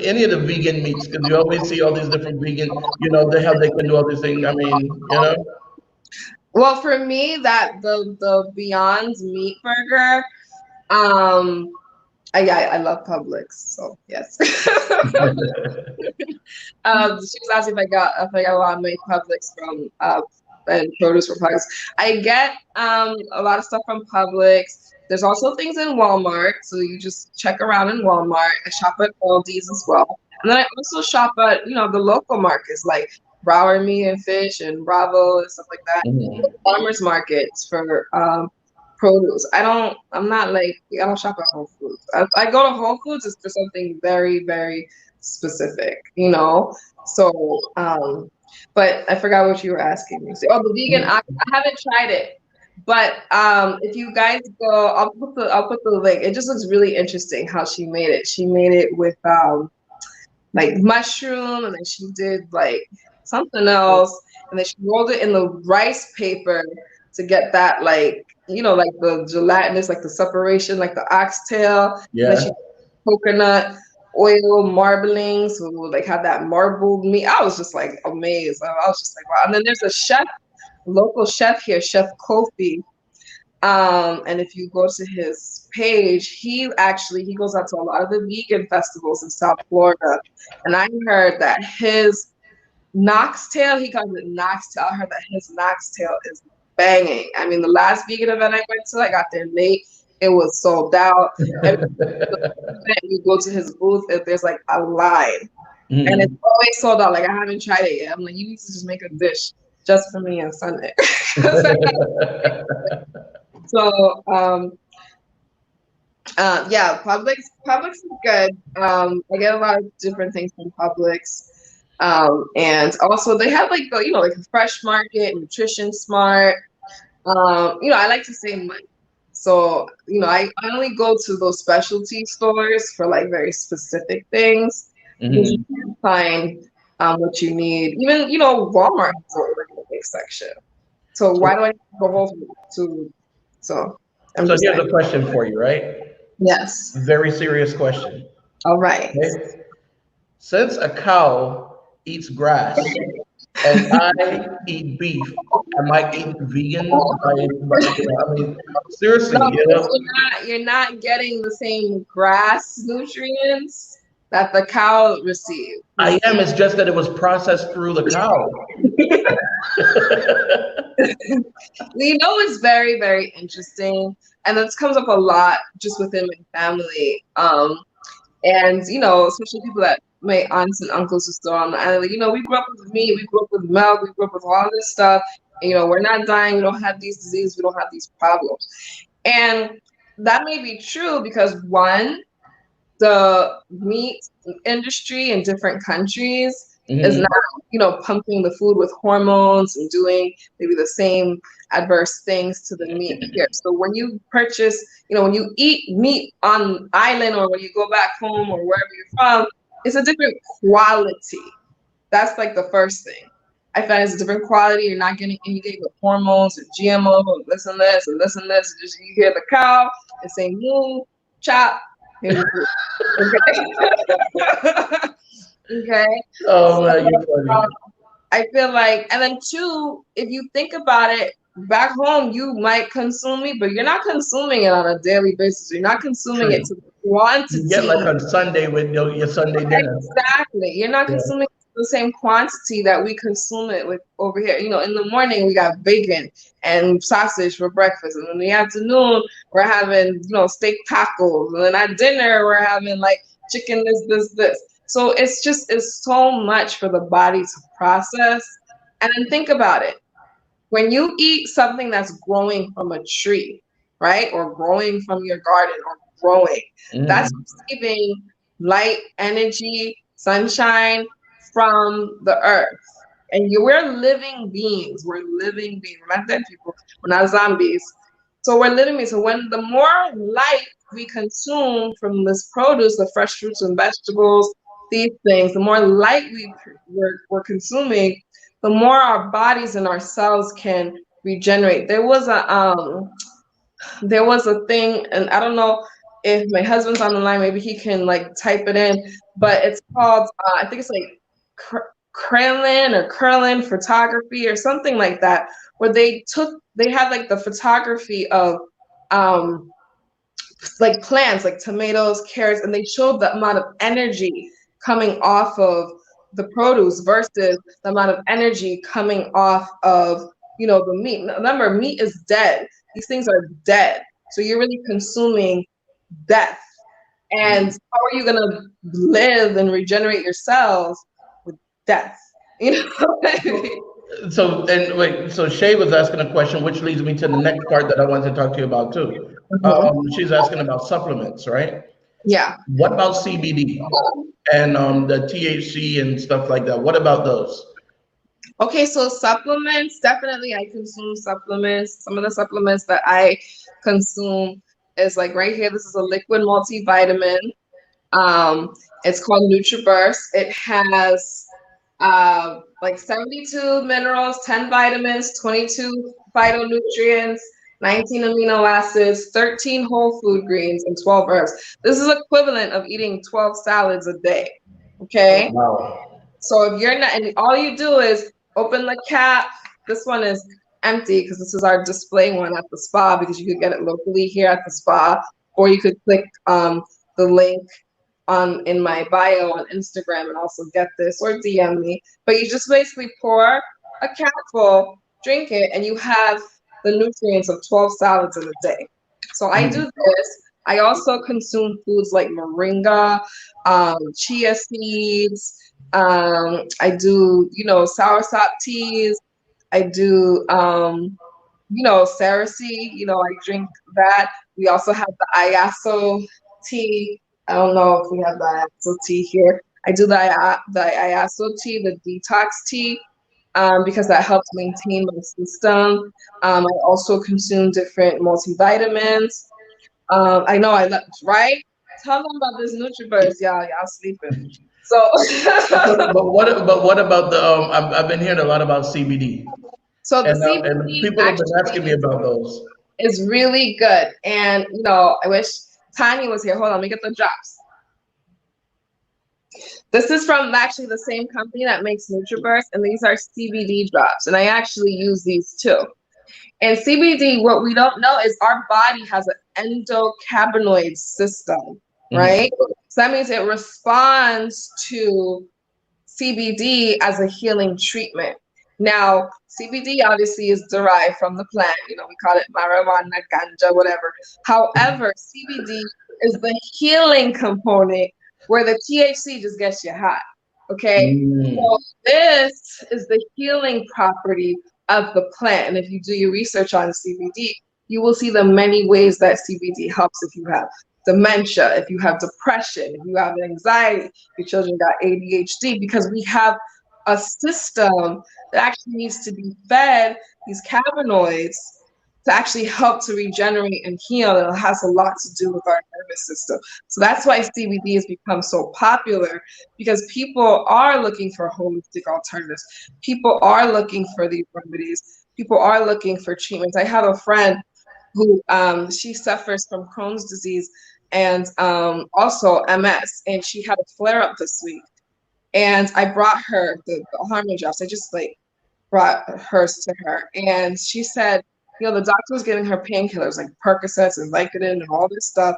any of the vegan meats, because you always see all these different vegan, they can do all these things. I mean, Well, for me, that the Beyond Meat burger, I love Publix, so yes. She was asking if I got a lot of my Publix from and produce from Publix. I get a lot of stuff from Publix. There's also things in Walmart, so you just check around in Walmart. I shop at Aldi's as well, and then I also shop at the local markets like Broward Meat and Fish and Bravo and stuff like that. Mhm. Farmers markets for produce. I'm not like I don't shop at Whole Foods. I go to Whole Foods is for something very, very specific. So but I forgot what you were asking me. So, oh, the vegan I haven't tried it. But if you guys go, I'll put the link. It just looks really interesting how she made it. She made it with like mushroom, and then she did like something else, and then she rolled it in the rice paper to get that like like the gelatinous, like the separation, like the oxtail, and then Yeah. she coconut oil marbling, so it would like have that marbled meat. I was just like amazed. I was just like, wow. And then there's a local chef here, Chef Kofi. And if you go to his page, he goes out to a lot of the vegan festivals in South Florida. And I heard that his Knoxtail, he calls it Knoxtail. I heard that his Knoxtail is banging. I mean, the last vegan event I went to, I got there late. It was sold out. Every event you go to his booth, there's like a line. And it's always sold out. Like, I haven't tried it yet. I'm like, you need to just make a dish just for me on Sunday. So, yeah, Publix is good. I get a lot of different things from Publix. And also they have like like a Fresh Market, Nutrition Smart. I like to save money. So, I only go to those specialty stores for like very specific things. Because you can find what you need. Even, Walmart has a big section. So why do I go Whole Foods to so I'm So just here's saying. a question for you, right? Yes. Very serious question. All right. Okay? Since a cow eats grass and I eat beef, am I eating vegan? I mean, seriously, No, because you're not getting the same grass nutrients that the cow receives. I am. It's just that it was processed through the cow. It's very, very interesting. And this comes up a lot just within my family. And especially people that my aunts and uncles are still on the island. Like, we grew up with meat, we grew up with milk, we grew up with all this stuff. And, we're not dying, we don't have these diseases, we don't have these problems. And that may be true because one, the meat industry in different countries is not, pumping the food with hormones and doing maybe the same adverse things to the meat here. So when you purchase, when you eat meat on island or when you go back home or wherever you're from, it's a different quality. That's like the first thing. I find it's a different quality. You're not getting anything with hormones and GMO and this and this and this and this. Just you hear the cow and say moo, chop. Okay. Okay. Oh man, you're funny. I feel like, and then two, if you think about it, back home you might consume it, but you're not consuming it on a daily basis. You're not consuming it to the quantity. You get like on Sunday with your Sunday dinner. Exactly. You're not consuming the same quantity that we consume it with over here. In the morning we got bacon and sausage for breakfast, and in the afternoon we're having steak tacos, and then at dinner we're having like chicken this. So it's so much for the body to process. And then think about it. When you eat something that's growing from a tree, right, or growing from your garden or growing, that's receiving light, energy, sunshine from the earth. And we're living beings. We're living beings. We're not dead people. We're not zombies. So we're living beings. So when the more light we consume from this produce, the fresh fruits and vegetables, these things, the more light we're consuming, the more our bodies and our cells can regenerate. There was a thing, and I don't know if my husband's on the line, maybe he can like type it in, but it's called I think it's like Kremlin photography or something like that, where they had like the photography of like plants, like tomatoes, carrots, and they showed the amount of energy coming off of the produce versus the amount of energy coming off of the meat. Remember, meat is dead. These things are dead. So you're really consuming death. And how are you gonna live and regenerate your cells with death? What I mean? So, and wait, so Shay was asking a question, which leads me to the next part that I wanted to talk to you about too. Mhm. She's asking about supplements, right? Yeah. What about CBD and the THC and stuff like that? What about those? Okay, so supplements, definitely I consume supplements. Some of the supplements that I consume is like right here, this is a liquid multivitamin. Um, it's called NutriBurst. It has like 72 minerals, 10 vitamins, 22 phytonutrients, 19 amino acids, 13 whole food greens, and 12 herbs. This is equivalent of eating 12 salads a day. Okay. Wow. So if you're not, and all you do is open the cap. This one is empty because this is our display one at the spa, because you could get it locally here at the spa, or you could click the link on in my bio on Instagram and also get this, or DM me. But you just basically pour a cap full, drink it, and you have the nutrients of 12 salads in a day. So I do this. I also consume foods like moringa, chia seeds. I do, soursop teas. I do, Cersei. I drink that. We also have the Iaso tea. I don't know if we have the Iaso tea here. I do the Iaso tea, the detox tea, because that helps maintain my system. I also consume different multivitamins. I know I left, right? Tell them about this NutriBurst, y'all. Y'all sleeping. So, But what about the I've been hearing a lot about CBD, so the and CBD people have been asking me actually about those. is really good. And, I wish Tanya was here. Hold on, let me get the drops. This is from actually the same company that makes NutriBurst, and these are CBD drops. And I actually use these too. And CBD, what we don't know is our body has an endocannabinoid system, Mhm. right? So that means it responds to CBD as a healing treatment. Now, CBD obviously is derived from the plant. We call it marijuana, ganja, whatever. However, CBD is the healing component where the THC just gets you high. Okay? So Mm. this is the healing property of the plant. And if you do your research on CBD, you will see the many ways that CBD helps if you have dementia, if you have depression, if you have anxiety, your children got ADHD, because we have a system that actually needs to be fed these cannabinoids to actually help to regenerate and heal. And it has a lot to do with our nervous system. So that's why CBD has become so popular, because people are looking for holistic alternatives. People are looking for these remedies. People are looking for treatments. I have a friend who she suffers from Crohn's disease and also MS, and she had a flare up this week. And I brought her the harmony drops. I just brought hers to her, and she said, the doctor was giving her painkillers like Percocets and Vicodin and all this stuff.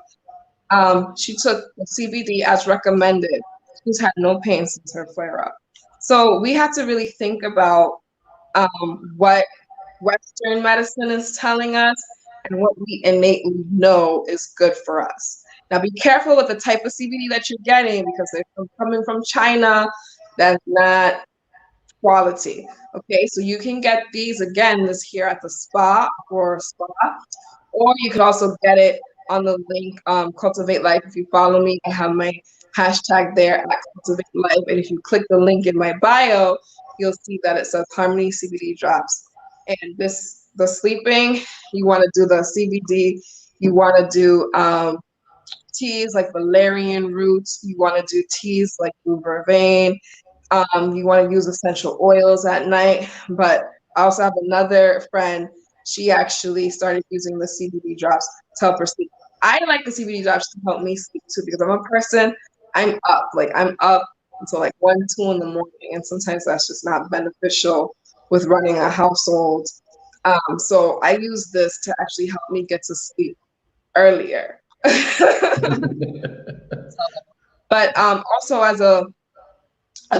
She took the CBD as recommended. She's had no pain since her flare up. So we have to really think about what Western medicine is telling us and what we innately know is good for us. Now, be careful with the type of CBD that you're getting, because they're coming from China. That's not quality. Okay, so you can get these again this here at the spa or spa, or you could also get it on the link Cultivate Life. If you follow me, I have my hashtag there at Cultivate Life, and if you click the link in my bio, you'll see that it says Harmony CBD drops. And the sleeping, you want to do the CBD, you want to do teas like valerian roots, you want to do teas like blue vervain, you want to use essential oils at night. But I also have another friend, she actually started using the CBD drops to help her sleep. I like the CBD drops to help me sleep too, because I'm a person, I'm up until like 1, 2 in the morning, and sometimes that's just not beneficial with running a household. So I use this to actually help me get to sleep earlier. But also as a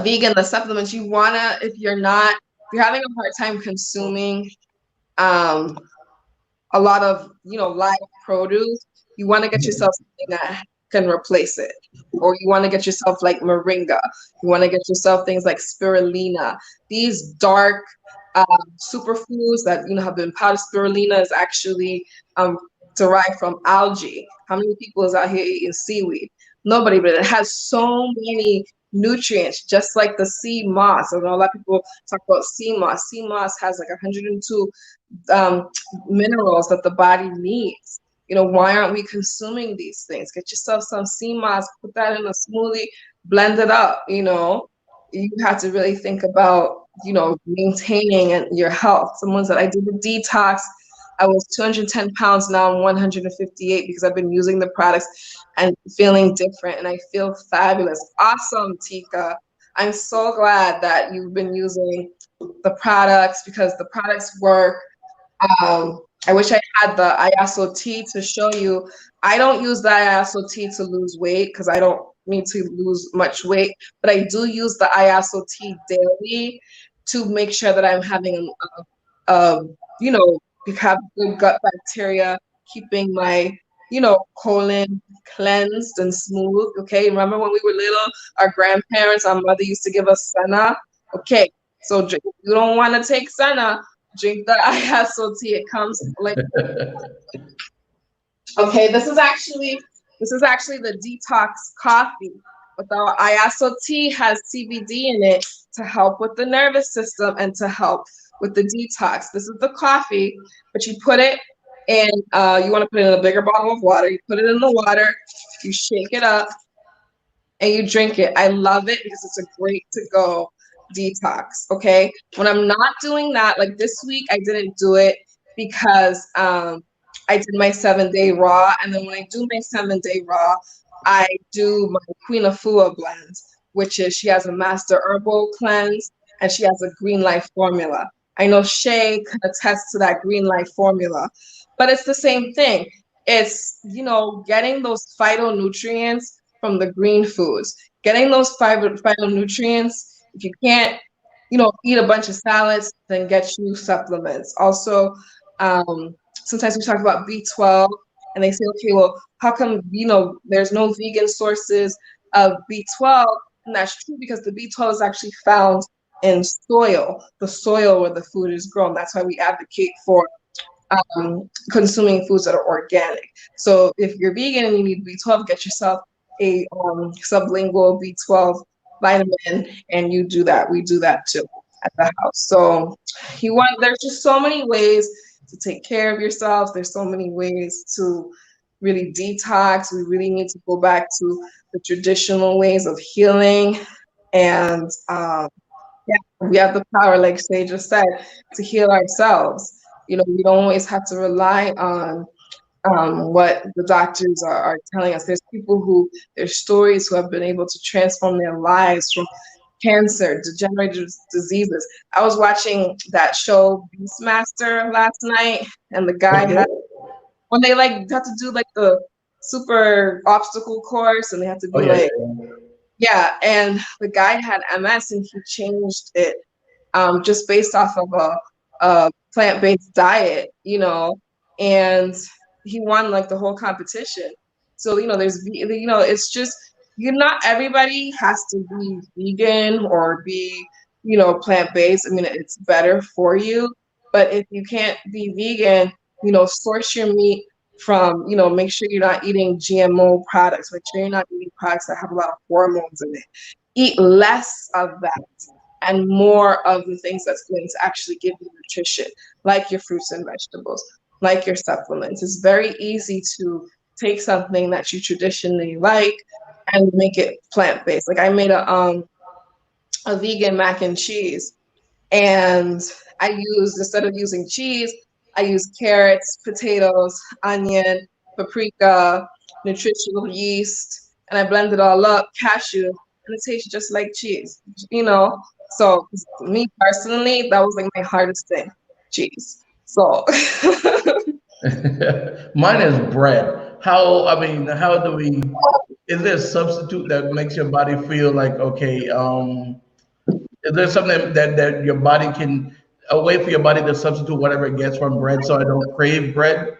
vegan, the supplements you wanna, if you're having a hard time consuming um, a lot of, live produce, you want to get Mhm. yourself something that can replace it. Or you want to get yourself like moringa. You want to get yourself things like spirulina. These dark superfoods that have been powdered. Spirulina is actually um, derived from algae. How many people is out here eating seaweed? Nobody, but it has so many nutrients, just like the sea moss. I know a lot of people talk about sea moss. Sea moss has like 102 um, minerals that the body needs. Why aren't we consuming these things? Get yourself some sea moss, put that in a smoothie, blend it up. You have to really think about, maintaining your health. Someone said, I did the detox. I was 210 pounds, now I'm 158 because I've been using the products and feeling different, and I feel fabulous. Awesome, Tika. I'm so glad that you've been using the products because the products work. I wish I had the ISO tea to show you. I don't use the ISO tea to lose weight because I don't need to lose much weight, but I do use the ISO tea daily to make sure that I'm having a have good gut bacteria, keeping my, colon cleansed and smooth. Okay, remember when we were little, our grandparents, our mother used to give us senna. Okay, so you don't want to take senna, drink the ISO tea. It comes like, okay, this is actually the detox coffee. But the ISO tea has CBD in it to help with the nervous system and to help with the detox. This is the coffee, but you put it in. You want to put it in a bigger bottle of water. You put it in the water. You shake it up and you drink it. I love it because it's a great to go detox. Okay. When I'm not doing that, like this week, I didn't do it because I did my 7 day raw. And then when I do my 7 day raw, I do my Queen of Fua blend, which is she has a master herbal cleanse and she has a green life formula. I know Shay can attest to that green life formula, but it's the same thing. It's, getting those phytonutrients from the green foods, getting those phytonutrients. If you can't, eat a bunch of salads, then get you supplements. Also, sometimes we talk about B12 and they say, okay, well, how come, there's no vegan sources of B12? And that's true because the B12 is actually found in soil, the soil where the food is grown. That's why we advocate for consuming foods that are organic. So if you're vegan and you need B12, get yourself a sublingual B12 vitamin, and you do that. We do that too at the house. So there's just so many ways to take care of yourself. There's so many ways to really detox. We really need to go back to the traditional ways of healing. And yeah, we have the power, like Shay just said, to heal ourselves. We don't always have to rely on what the doctors are telling us. There's people there's stories who have been able to transform their lives from cancer, degenerative diseases. I was watching that show Beastmaster last night, and the guy Okay. when they like had to do like the super obstacle course, and they had to Oh be yeah, like, yeah. yeah, and the guy had MS, and he changed it just based off of a plant-based diet, and he won like the whole competition. So, it's just, not everybody has to be vegan or be, plant-based. I mean, it's better for you. But if you can't be vegan, source your meat from, make sure you're not eating GMO products. Make sure you're not eating products that have a lot of hormones in it. Eat less of that and more of the things that's going to actually give you nutrition, like your fruits and vegetables, like your supplements. It's very easy to take something that you traditionally like and make it plant-based. Like I made a vegan mac and cheese, and I used, instead of using cheese, I used carrots, potatoes, onion, paprika, nutritional yeast, and I blended it all up, cashew, and it tastes just like cheese, So me personally, that was like my hardest thing, cheese. So Mine is bread. How do we, is there a substitute that makes your body feel like, okay, is there something that your body can a way for your body to substitute whatever it gets from bread, so I don't crave bread?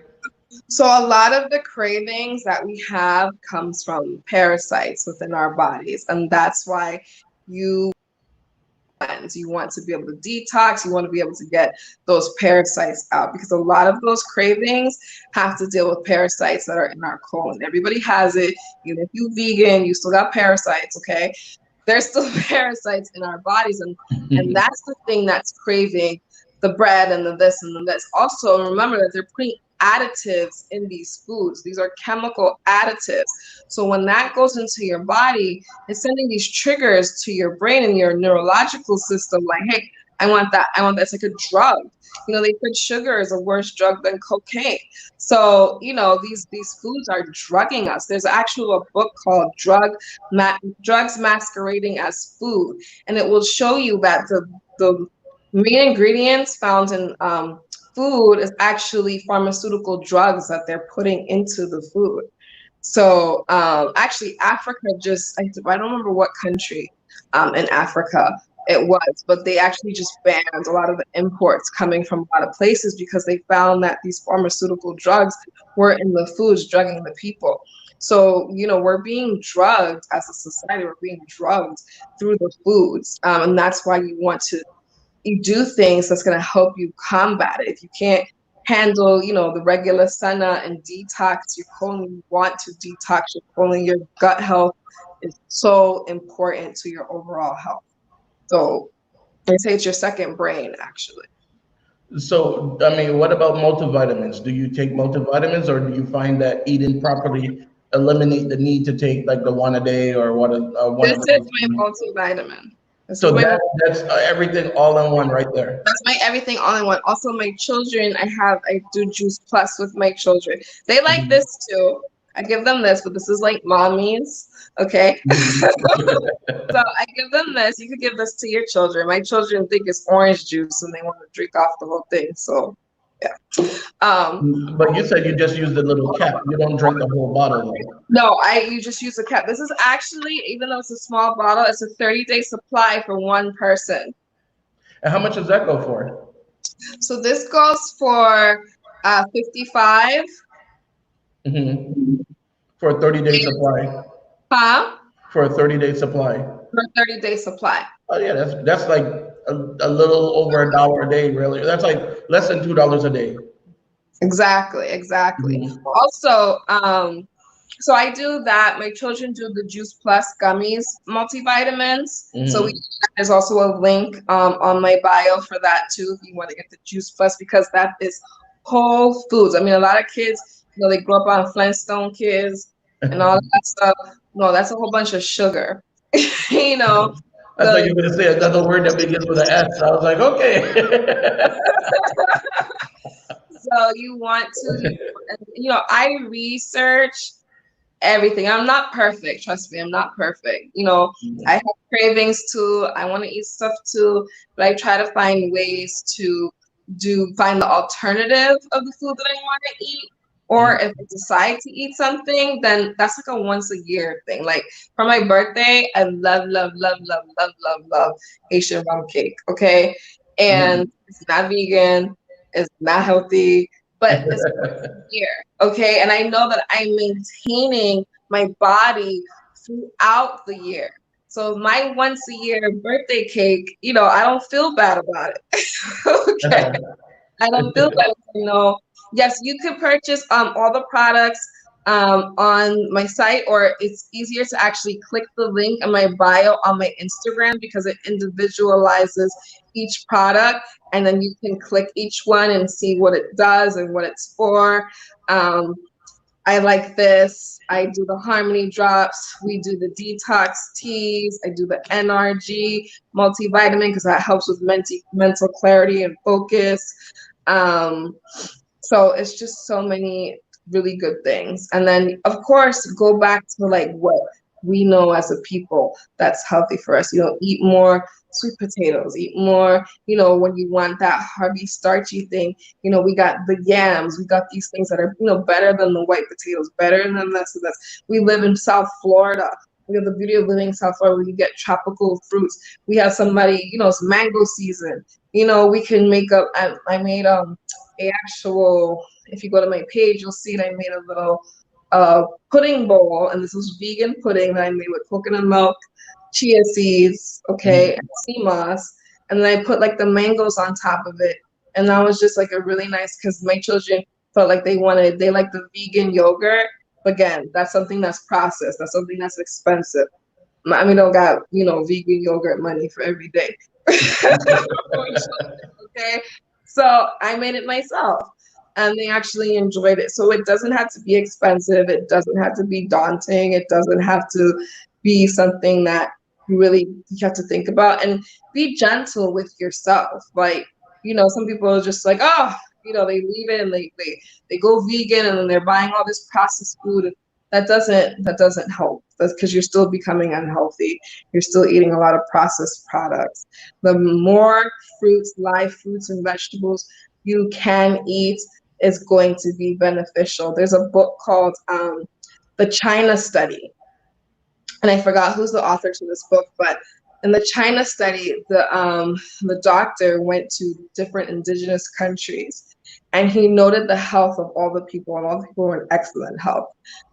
So a lot of the cravings that we have comes from parasites within our bodies, and that's why you you want to be able to detox, you want to be able to get those parasites out, because a lot of those cravings have to deal with parasites that are in our colon. Everybody has it. Even if you vegan, you still got parasites, okay? There's still parasites in our bodies, and that's the thing that's craving the bread and the this and the this. Also, remember that they're putting additives in these foods. These are chemical additives. So when that goes into your body, it's sending these triggers to your brain and your neurological system, like, hey, I want that. I want that. It's like a drug. You know, they said sugar is a worse drug than cocaine. So, you know, these foods are drugging us. There's actually a book called Drugs Masquerading as Food, and it will show you that the main ingredients found in food is actually pharmaceutical drugs that they're putting into the food. So actually, Africa I don't remember what country in Africa it was, but they actually just banned a lot of the imports coming from a lot of places because they found that these pharmaceutical drugs were in the foods, drugging the people. So, you know, we're being drugged as a society, we're being drugged through the foods. And that's why you do things that's going to help you combat it. If you can't handle, you know, the regular sana and detox your colon, you want to detox your colon. Your gut health is so important to your overall health. So I say it's your second brain, actually. So, I mean, what about multivitamins? Do you take multivitamins, or do you find that eating properly eliminate the need to take like the one a day or one This of is those? my multivitamin. This is So my that's everything all in one right there. That's my everything all in one. Also, my children, I do Juice Plus with my children. They like Mhm. this too. I give them this, but this is like mommy's. Okay. So I give them this. You could give this to your children. My children think it's orange juice and they want to drink off the whole thing. So yeah. But you said you just use the little cap. You don't drink the whole bottle though. No, you just use a cap. This is actually, even though it's a small bottle, it's a 30-day supply for one person. And how much does that go for? So this goes for 55. Hmm. For a 30-day supply. Huh? For a 30-day supply. For a 30-day supply. Oh yeah, that's like a little over $1 a day, really. That's like less than $2 a day. Exactly, exactly. Mhm. Also, so I do that. My children do the Juice Plus gummies multivitamins. So Mhm. there's also a link on my bio for that too, if you want to get the Juice Plus, because that is whole foods. I mean, a lot of kids, you know, they grow up on Flintstone kids and all that stuff. No, that's a whole bunch of sugar. You know, I thought the you were gonna say another word that begins with an S. I was like, okay. so you want to, you know, I research everything. I'm not perfect. Trust me, I'm not perfect. You know, I have cravings too. I want to eat stuff too, but I try to find ways to find the alternative of the food that I want to eat. Or if I decide to eat something, then that's like a once a year thing. Like for my birthday, I love, love, love, love, love, love, love Asian rum cake. Okay. And it's not vegan, it's not healthy, but it's year. Okay. And I know that I'm maintaining my body throughout the year. So my once a year birthday cake, you know, I don't feel bad about it. Okay. I don't feel bad, you know. Yes, you could purchase all the products on my site, or it's easier to actually click the link in my bio on my Instagram because it individualizes each product, and then you can click each one and see what it does and what it's for. Um, I like this. I do the harmony drops. We do the detox teas. I do the NRG multivitamin because that helps with mental clarity and focus. Um, so it's just so many really good things. And then, of course, go back to like what we know as a people that's healthy for us. You know, eat more sweet potatoes, eat more, you know, when you want that hearty, starchy thing, you know, we got the yams, we got these things that are, you know, better than the white potatoes, better than this and this. We live in South Florida. We have the Beauty of Living South Florida where you get tropical fruits. We have somebody, it's mango season. We can make up. I made a actual. If you go to my page, you'll see that I made a little pudding bowl, and this was vegan pudding that I made with coconut milk, chia seeds, okay, and sea moss, and then I put like the mangoes on top of it, and that was just like a really nice because my children felt like they like the vegan yogurt. Again, that's something that's processed. That's something that's expensive. I mean, don't got vegan yogurt money for every day. Okay, so I made it myself, and they actually enjoyed it. So it doesn't have to be expensive. It doesn't have to be daunting. It doesn't have to be something that you have to think about, and be gentle with yourself. Like, some people are just like, oh, they leave it and they go vegan and then they're buying all this processed food. That doesn't help. That's because you're still becoming unhealthy. You're still eating a lot of processed products. The more live fruits and vegetables you can eat is going to be beneficial. There's a book called The China Study, and I forgot who's the author to this book, but in the China study, the doctor went to different indigenous countries, and he noted the health of all the people, and all the people were in excellent health.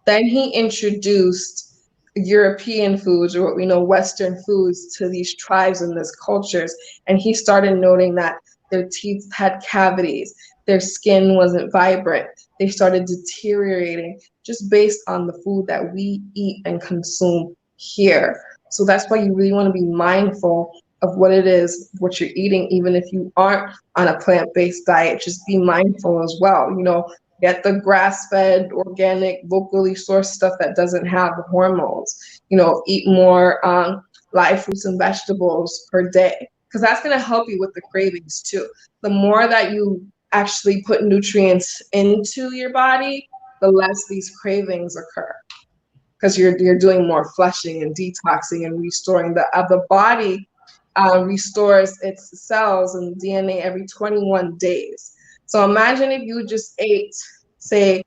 Then he introduced European foods, or what we know, Western foods, to these tribes and these cultures, and he started noting that their teeth had cavities, their skin wasn't vibrant, they started deteriorating just based on the food that we eat and consume here. So that's why you really want to be mindful of what it is, what you're eating, even if you aren't on a plant-based diet. Just be mindful as well. Get the grass-fed, organic, locally sourced stuff that doesn't have hormones. Eat more live fruits and vegetables per day, because that's going to help you with the cravings too. The more that you actually put nutrients into your body, the less these cravings occur, because you're doing more flushing and detoxing and restoring. The body restores its cells and DNA every 21 days. So imagine if you just ate, say,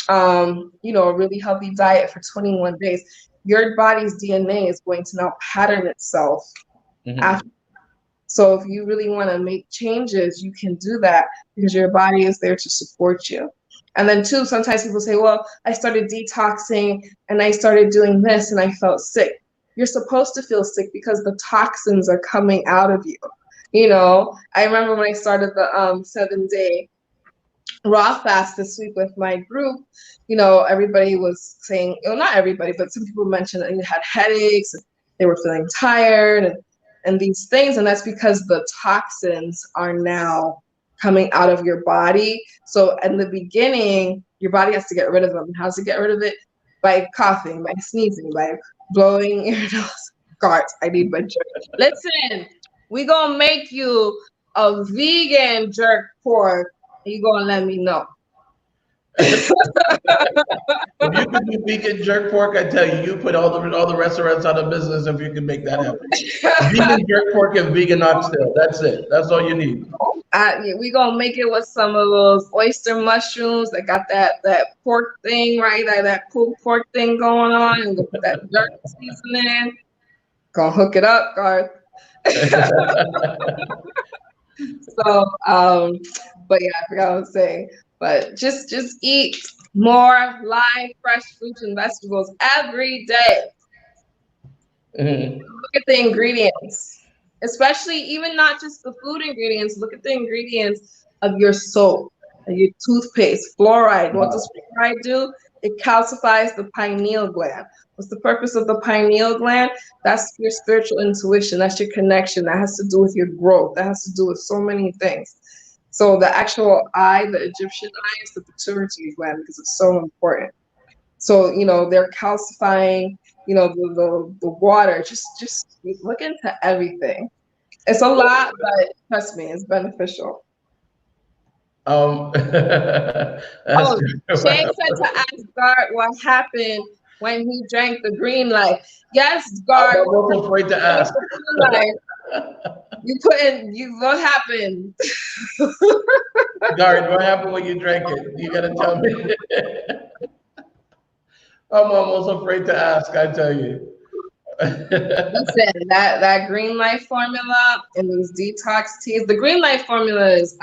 a really healthy diet for 21 days. Your body's DNA is going to now pattern itself after. So if you really want to make changes, you can do that because your body is there to support you. And then too, sometimes people say, well, I started detoxing and I started doing this and I felt sick. You're supposed to feel sick because the toxins are coming out of you. I remember when I started the 7-day raw fast this week with my group, everybody was saying, not everybody, but some people mentioned that they had headaches, they were feeling tired and these things. And that's because the toxins are now coming out of your body. So in the beginning, your body has to get rid of them. How does it get rid of it? By coughing, by sneezing, by blowing your nose. God, I need my jerk. Listen, we gonna make you a vegan jerk pork. You gonna let me know. If you can do vegan jerk pork, I tell you, you put all the restaurants out of business if you can make that happen. Vegan jerk pork and vegan oxtail. That's it. That's all you need. We gonna make it with some of those oyster mushrooms that got that pork thing, right? That pulled pork thing going on, and put that jerk seasoning. Gonna hook it up, Garth. So, but yeah, I forgot what I was saying. But just eat more live, fresh fruits and vegetables every day. Look at the ingredients, especially even not just the food ingredients. Look at the ingredients of your soap, your toothpaste, fluoride. What does fluoride do? It calcifies the pineal gland. What's the purpose of the pineal gland? That's your spiritual intuition. That's your connection. That has to do with your growth. That has to do with so many things. So the actual eye, the Egyptian eye, is the pituitary gland because it's so important. So, they're calcifying, the water. Just look into everything. It's a lot, but trust me, it's beneficial. Oh, Shay said to ask Gart what happened when he drank the green light. Yes, Gart. I'm also afraid to ask. What happened? Gart, what happened when you drank it? You gotta tell me. I'm almost afraid to ask, I tell you. Listen, that green life formula and these detox teas. The green life formula is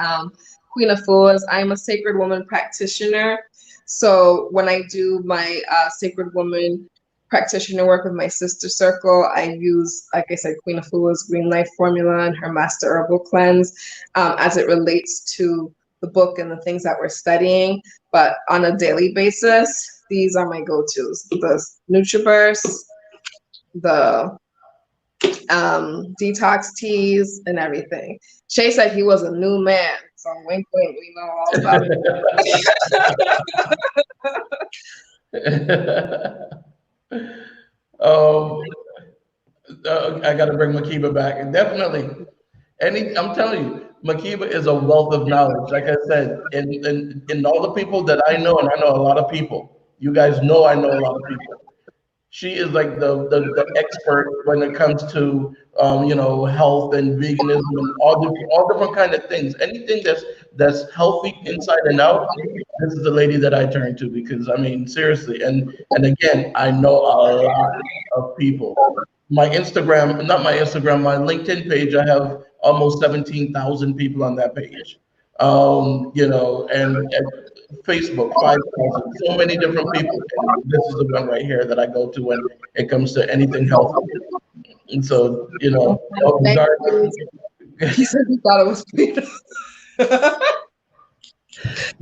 Queen of Foods. I'm a sacred woman practitioner. So when I do my sacred woman practitioner work with my sister circle, I use, like I said, Queen of Foods green life formula and her master herbal cleanse as it relates to the book and the things that we're studying. But on a daily basis, these are my go-tos: the NutriBurst, the detox teas and everything. Shay said he was a new man, so wink, wink, we know all about um, I got to bring Makeeba back, and definitely, I'm telling you, Makeeba is a wealth of knowledge. Like I said, in all the people that I know, and I know a lot of people. You guys know I know a lot of people. She is like the expert when it comes to health and veganism and all different kind of things. Anything that's healthy inside and out. This is the lady that I turn to because I mean seriously. And again, I know a lot of people. My Instagram, not my Instagram, my LinkedIn page. I have almost 17,000 people on that page. And Facebook, 5,000, so many different people. And this is the one right here that I go to when it comes to anything healthy. And so, it. regardless, He said he thought it was peanut.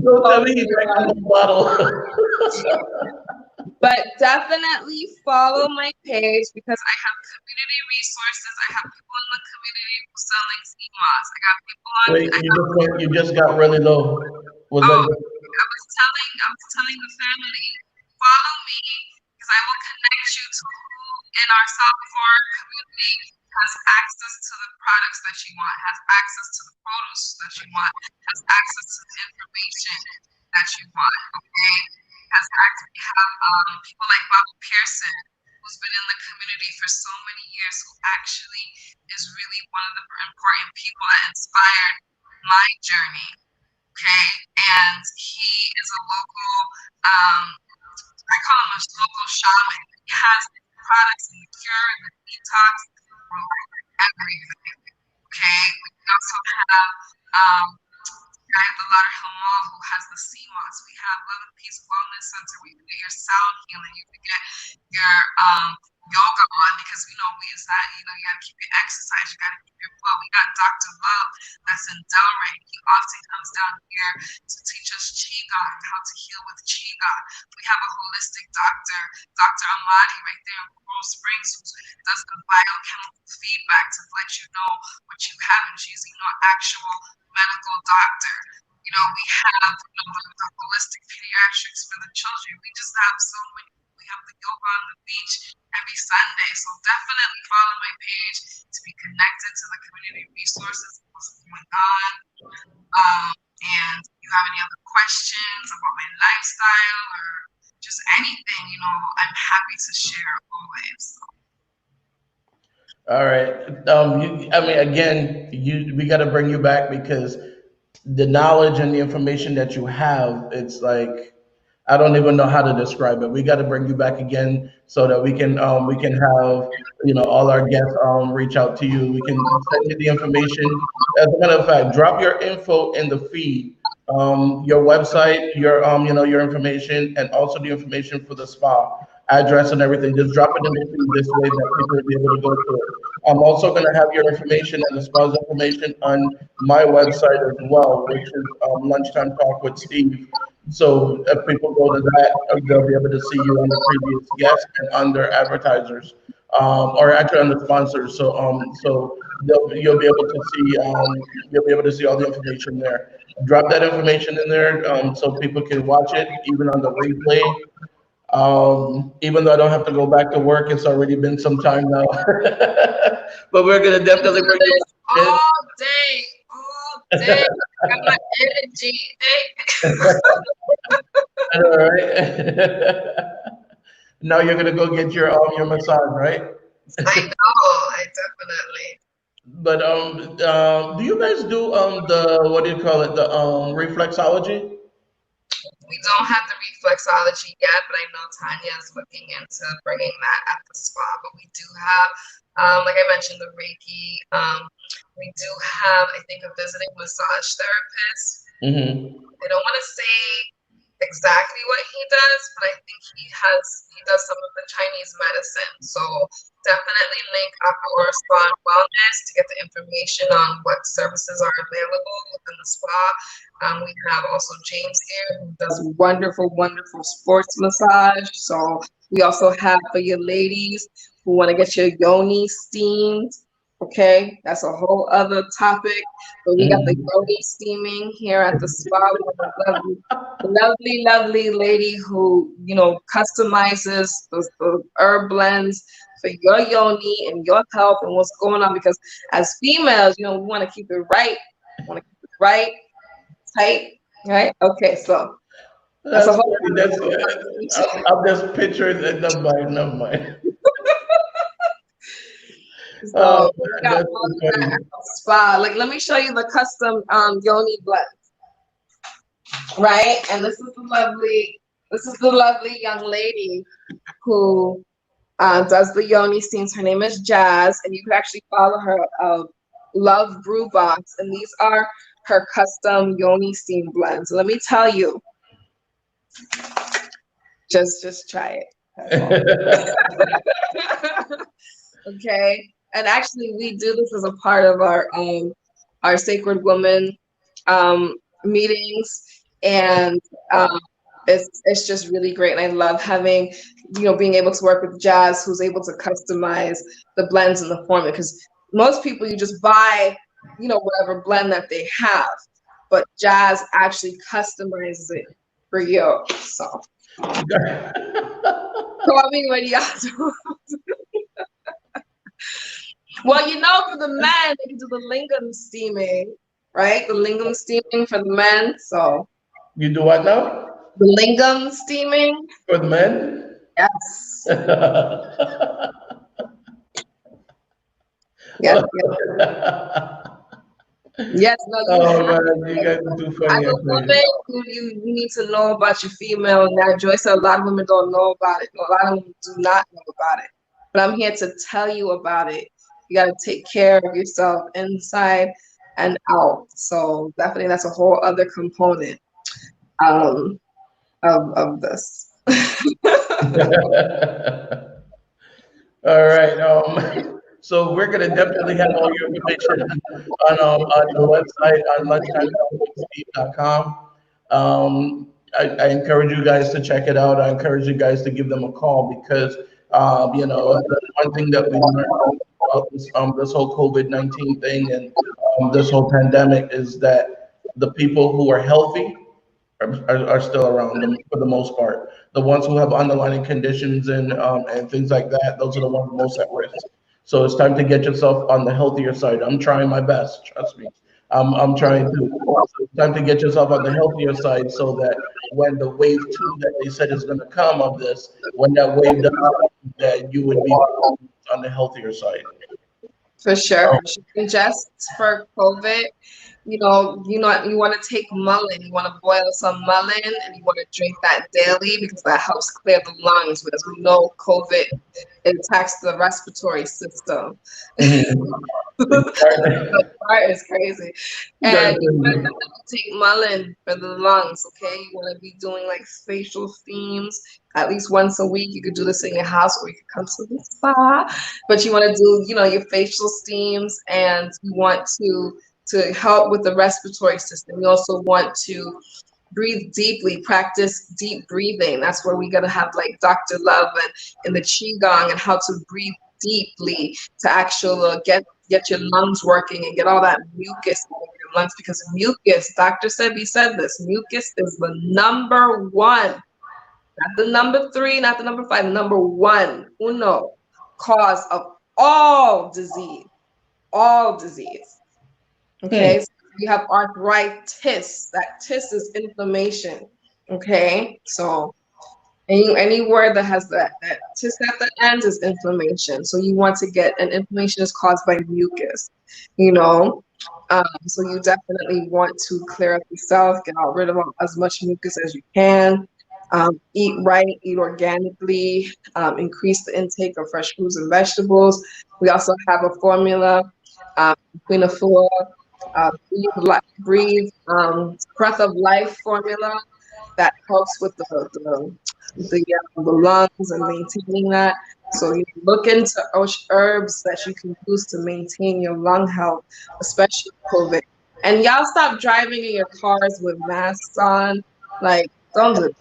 don't tell me he drank the whole bottle. But definitely follow my page because I have community resources. I have people in the community who selling CMOS. I got people on. Wait, you just got really low. Was Oh, that? I was telling the family, follow me because I will connect you to who in our South Florida community has access to the products that you want, has access to the produce that you want, has access to the information that you want. Okay, has access. We have people like Bob Pearson, who's been in the community for so many years, who actually is really one of the important people that inspired my journey. Okay, and he is a local, I call him a local shaman. He has products and the cure and the detox for like everything. Okay, we also have guy at the Lauderhill Mall who has the CMOS. We have Love and Peace Wellness Center. We can get your sound healing. You can get your yoga on because we know we use that. You know, you got to keep your exercise. You got to keep your flow. We got Dr. Love that's in Delray. He often comes down here to teach us Qigong, how to heal with Qigong. We have a holistic doctor, Dr. Amadi, right there in Coral Springs, who does the biochemical feedback to let you know what you have. And she's, actual medical doctor. We have the holistic pediatrics for the children. We just have so many. We have the yoga on the beach every Sunday. So definitely follow my page to be connected to the community resources, what's going on. And if you have any other questions about my lifestyle or just anything, I'm happy to share always. All right. Again, we got to bring you back because the knowledge and the information that you have, it's like I don't even know how to describe it. We got to bring you back again so that we can have all our guests reach out to you. We can send you the information. As a matter of fact, drop your info in the feed, your website, your information, and also the information for the spa address and everything. Just drop it in the feed this way that people will be able to go to it. I'm also going to have your information and the spa's information on my website as well, which is Lunchtime Talk with Steve. So if people go to that, they'll be able to see you on the previous guests and under advertisers, or actually on the sponsors. So you'll be able to see all the information there. Drop that information in there so people can watch it even on the replay. Even though I don't have to go back to work, it's already been some time now. But we're gonna definitely bring you back in. All day. Got my energy. All right. Now you're gonna go get your massage, right? I know, I definitely. But do you guys do the what do you call it, the reflexology? We don't have the reflexology yet, but I know Tanya is looking into bringing that at the spa. But we do have, like I mentioned, the Reiki. We do have, I think, a visiting massage therapist. I don't want to say exactly what he does, but I think he does some of the Chinese medicine. So definitely link Aqua or Spa and Wellness to get the information on what services are available within the spa. We have also James here who does wonderful, wonderful sports massage. So we also have for your ladies who want to get your yoni steamed. Okay, that's a whole other topic. But we got the yoni steaming here at the spa. We have a lovely, lovely lady who, customizes the herb blends for your yoni and your health and what's going on. Because as females, we want to keep it right. Tight, right? Okay, so that's a whole. I'm just picturing it. Never mind. So we got all of that at the spa. Like, let me show you the custom yoni blend. Right, and this is the lovely young lady who does the yoni steams. Her name is Jazz, and you can actually follow her Love Brew Box, and these are her custom yoni steam blends. So let me tell you, just try it. Okay, and actually we do this as a part of our Sacred Woman meetings, and it's just really great. And I love having, being able to work with Jazz, who's able to customize the blends and the formula. Because most people, you just buy, whatever blend that they have, but Jazz actually customizes it for you. So call me when y'all do. Well, for the men, they can do the lingam steaming, right? The lingam steaming for the men. So you do what now? The lingam steaming for the men. Yes. Yes. Yes. No, oh man, you guys are too funny. As a woman, you need to know about your female. Now, Joyce said a lot of women don't know about it. A lot of women do not know about it. But I'm here to tell you about it. You got to take care of yourself inside and out. So definitely, that's a whole other component of this. All right. So we're gonna definitely have all your information on the website on lunchtime.com. I encourage you guys to check it out. I encourage you guys to give them a call because the one thing that we learned about this whole COVID-19 thing and this whole pandemic is that the people who are healthy are still around them for the most part. The ones who have underlying conditions and things like that, those are the ones most at risk. So it's time to get yourself on the healthier side. I'm trying my best, trust me. I'm trying to. So it's time to get yourself on the healthier side so that when the wave two that they said is going to come of this, when that wave does come, that you would be on the healthier side. For sure. And just for COVID, you want to take mullein, you want to boil some mullein and you want to drink that daily because that helps clear the lungs. Because we know COVID attacks the respiratory system. The part is crazy. And you want to take mullein for the lungs, okay? You want to be doing like facial steams at least once a week. You could do this in your house or you could come to the spa. But you want to do, your facial steams and you want to help with the respiratory system. You also want to breathe deeply, practice deep breathing. That's where we're going to have like Dr. Love and the Qigong and how to breathe deeply to actually get your lungs working and get all that mucus in your lungs, because mucus, Dr. Sebi said this, mucus is the number one, not the number 3, not the number 5, number 1, uno, cause of all disease. Okay, so you have arthritis. That tis is inflammation. Okay, so any word that has that tis at the end is inflammation. So you want to get, and inflammation is caused by mucus. So you definitely want to clear up yourself, get out rid of as much mucus as you can. Eat right, eat organically, increase the intake of fresh fruits and vegetables. We also have a formula, Queen of Flora, breathe, breath of life formula that helps with the lungs and maintaining that. So you look into herbs that you can use to maintain your lung health, especially COVID. And y'all stop driving in your cars with masks on. Like, don't do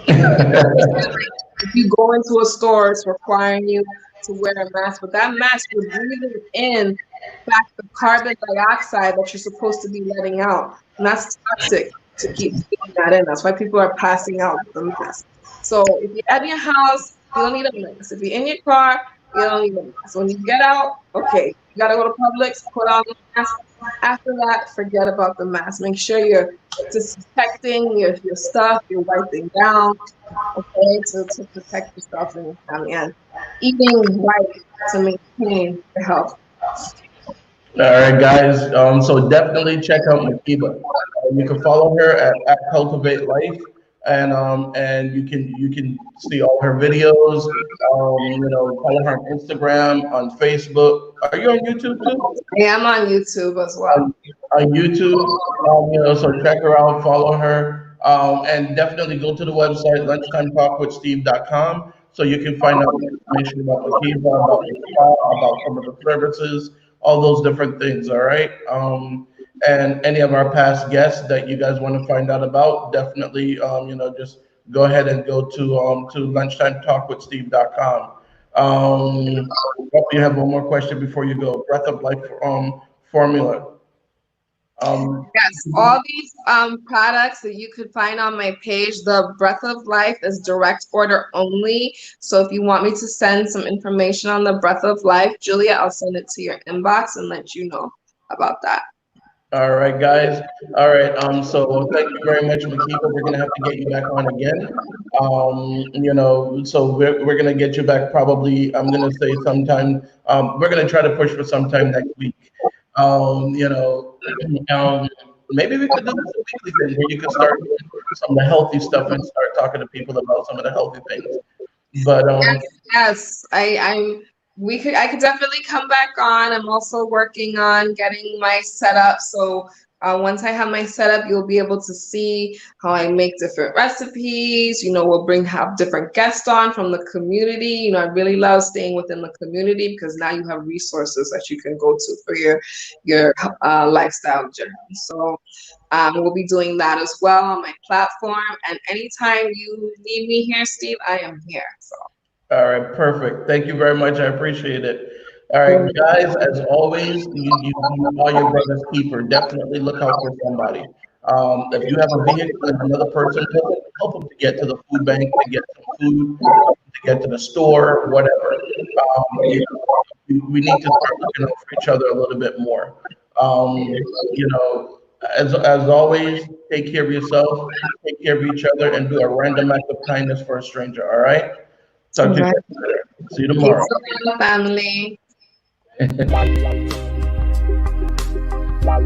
if you go into a store, it's requiring you to wear a mask, but that mask you're breathing in back the carbon dioxide that you're supposed to be letting out. And that's toxic to keep doing that in. That's why people are passing out with the mask. So if you're at your house, you don't need a mask. If you're in your car, you don't need a mask. When you get out, okay, you gotta go to Publix, put on the mask. After that, forget about the mask. Make sure you're disinfecting your stuff, you're wiping down, okay, to protect yourself and your family, and eating right to maintain your health. All right, guys. So definitely check out Makeeba. You can follow her at Cultivate Life, and you can see all her videos. Follow her on Instagram, on Facebook. Are you on YouTube too? I am on YouTube as well. On YouTube. So check her out, follow her, and definitely go to the website lunchtimetalkwithsteve.com so you can find out information about Makeeba, about the spa, about some of the services, all those different things. All right. And any of our past guests that you guys want to find out about, definitely, just go ahead and go to lunchtimetalkwithsteve.com. You have one more question before you go. Breath of Life formula. Yes, all these products that you could find on my page, the Breath of Life is direct order only. So if you want me to send some information on the Breath of Life, Julia, I'll send it to your inbox and let you know about that. All right, guys. All right. So thank you very much, Makeeba. We're gonna have to get you back on again. So we're gonna get you back probably. I'm gonna say sometime. We're gonna try to push for sometime next week. Um, you know, Maybe we could do this a weekly thing where you could start doing some of the healthy stuff and start talking to people about some of the healthy things. But Yes, I could definitely come back on. I'm also working on getting my setup. So once I have my setup, you'll be able to see how I make different recipes. We'll have different guests on from the community. I really love staying within the community because now you have resources that you can go to for your lifestyle journey. So we'll be doing that as well on my platform. And anytime you need me here, Steve, I am here. So. All right, perfect. Thank you very much. I appreciate it. All right, guys, as always, you are your brother's keeper. Definitely look out for somebody. If you have a vehicle and another person, help them to get to the food bank, to get some food, to get to the store, whatever. We need to start looking out for each other a little bit more. As always, take care of yourself, take care of each other, and do a random act of kindness for a stranger, all right? Talk to you later. See you tomorrow. Family. La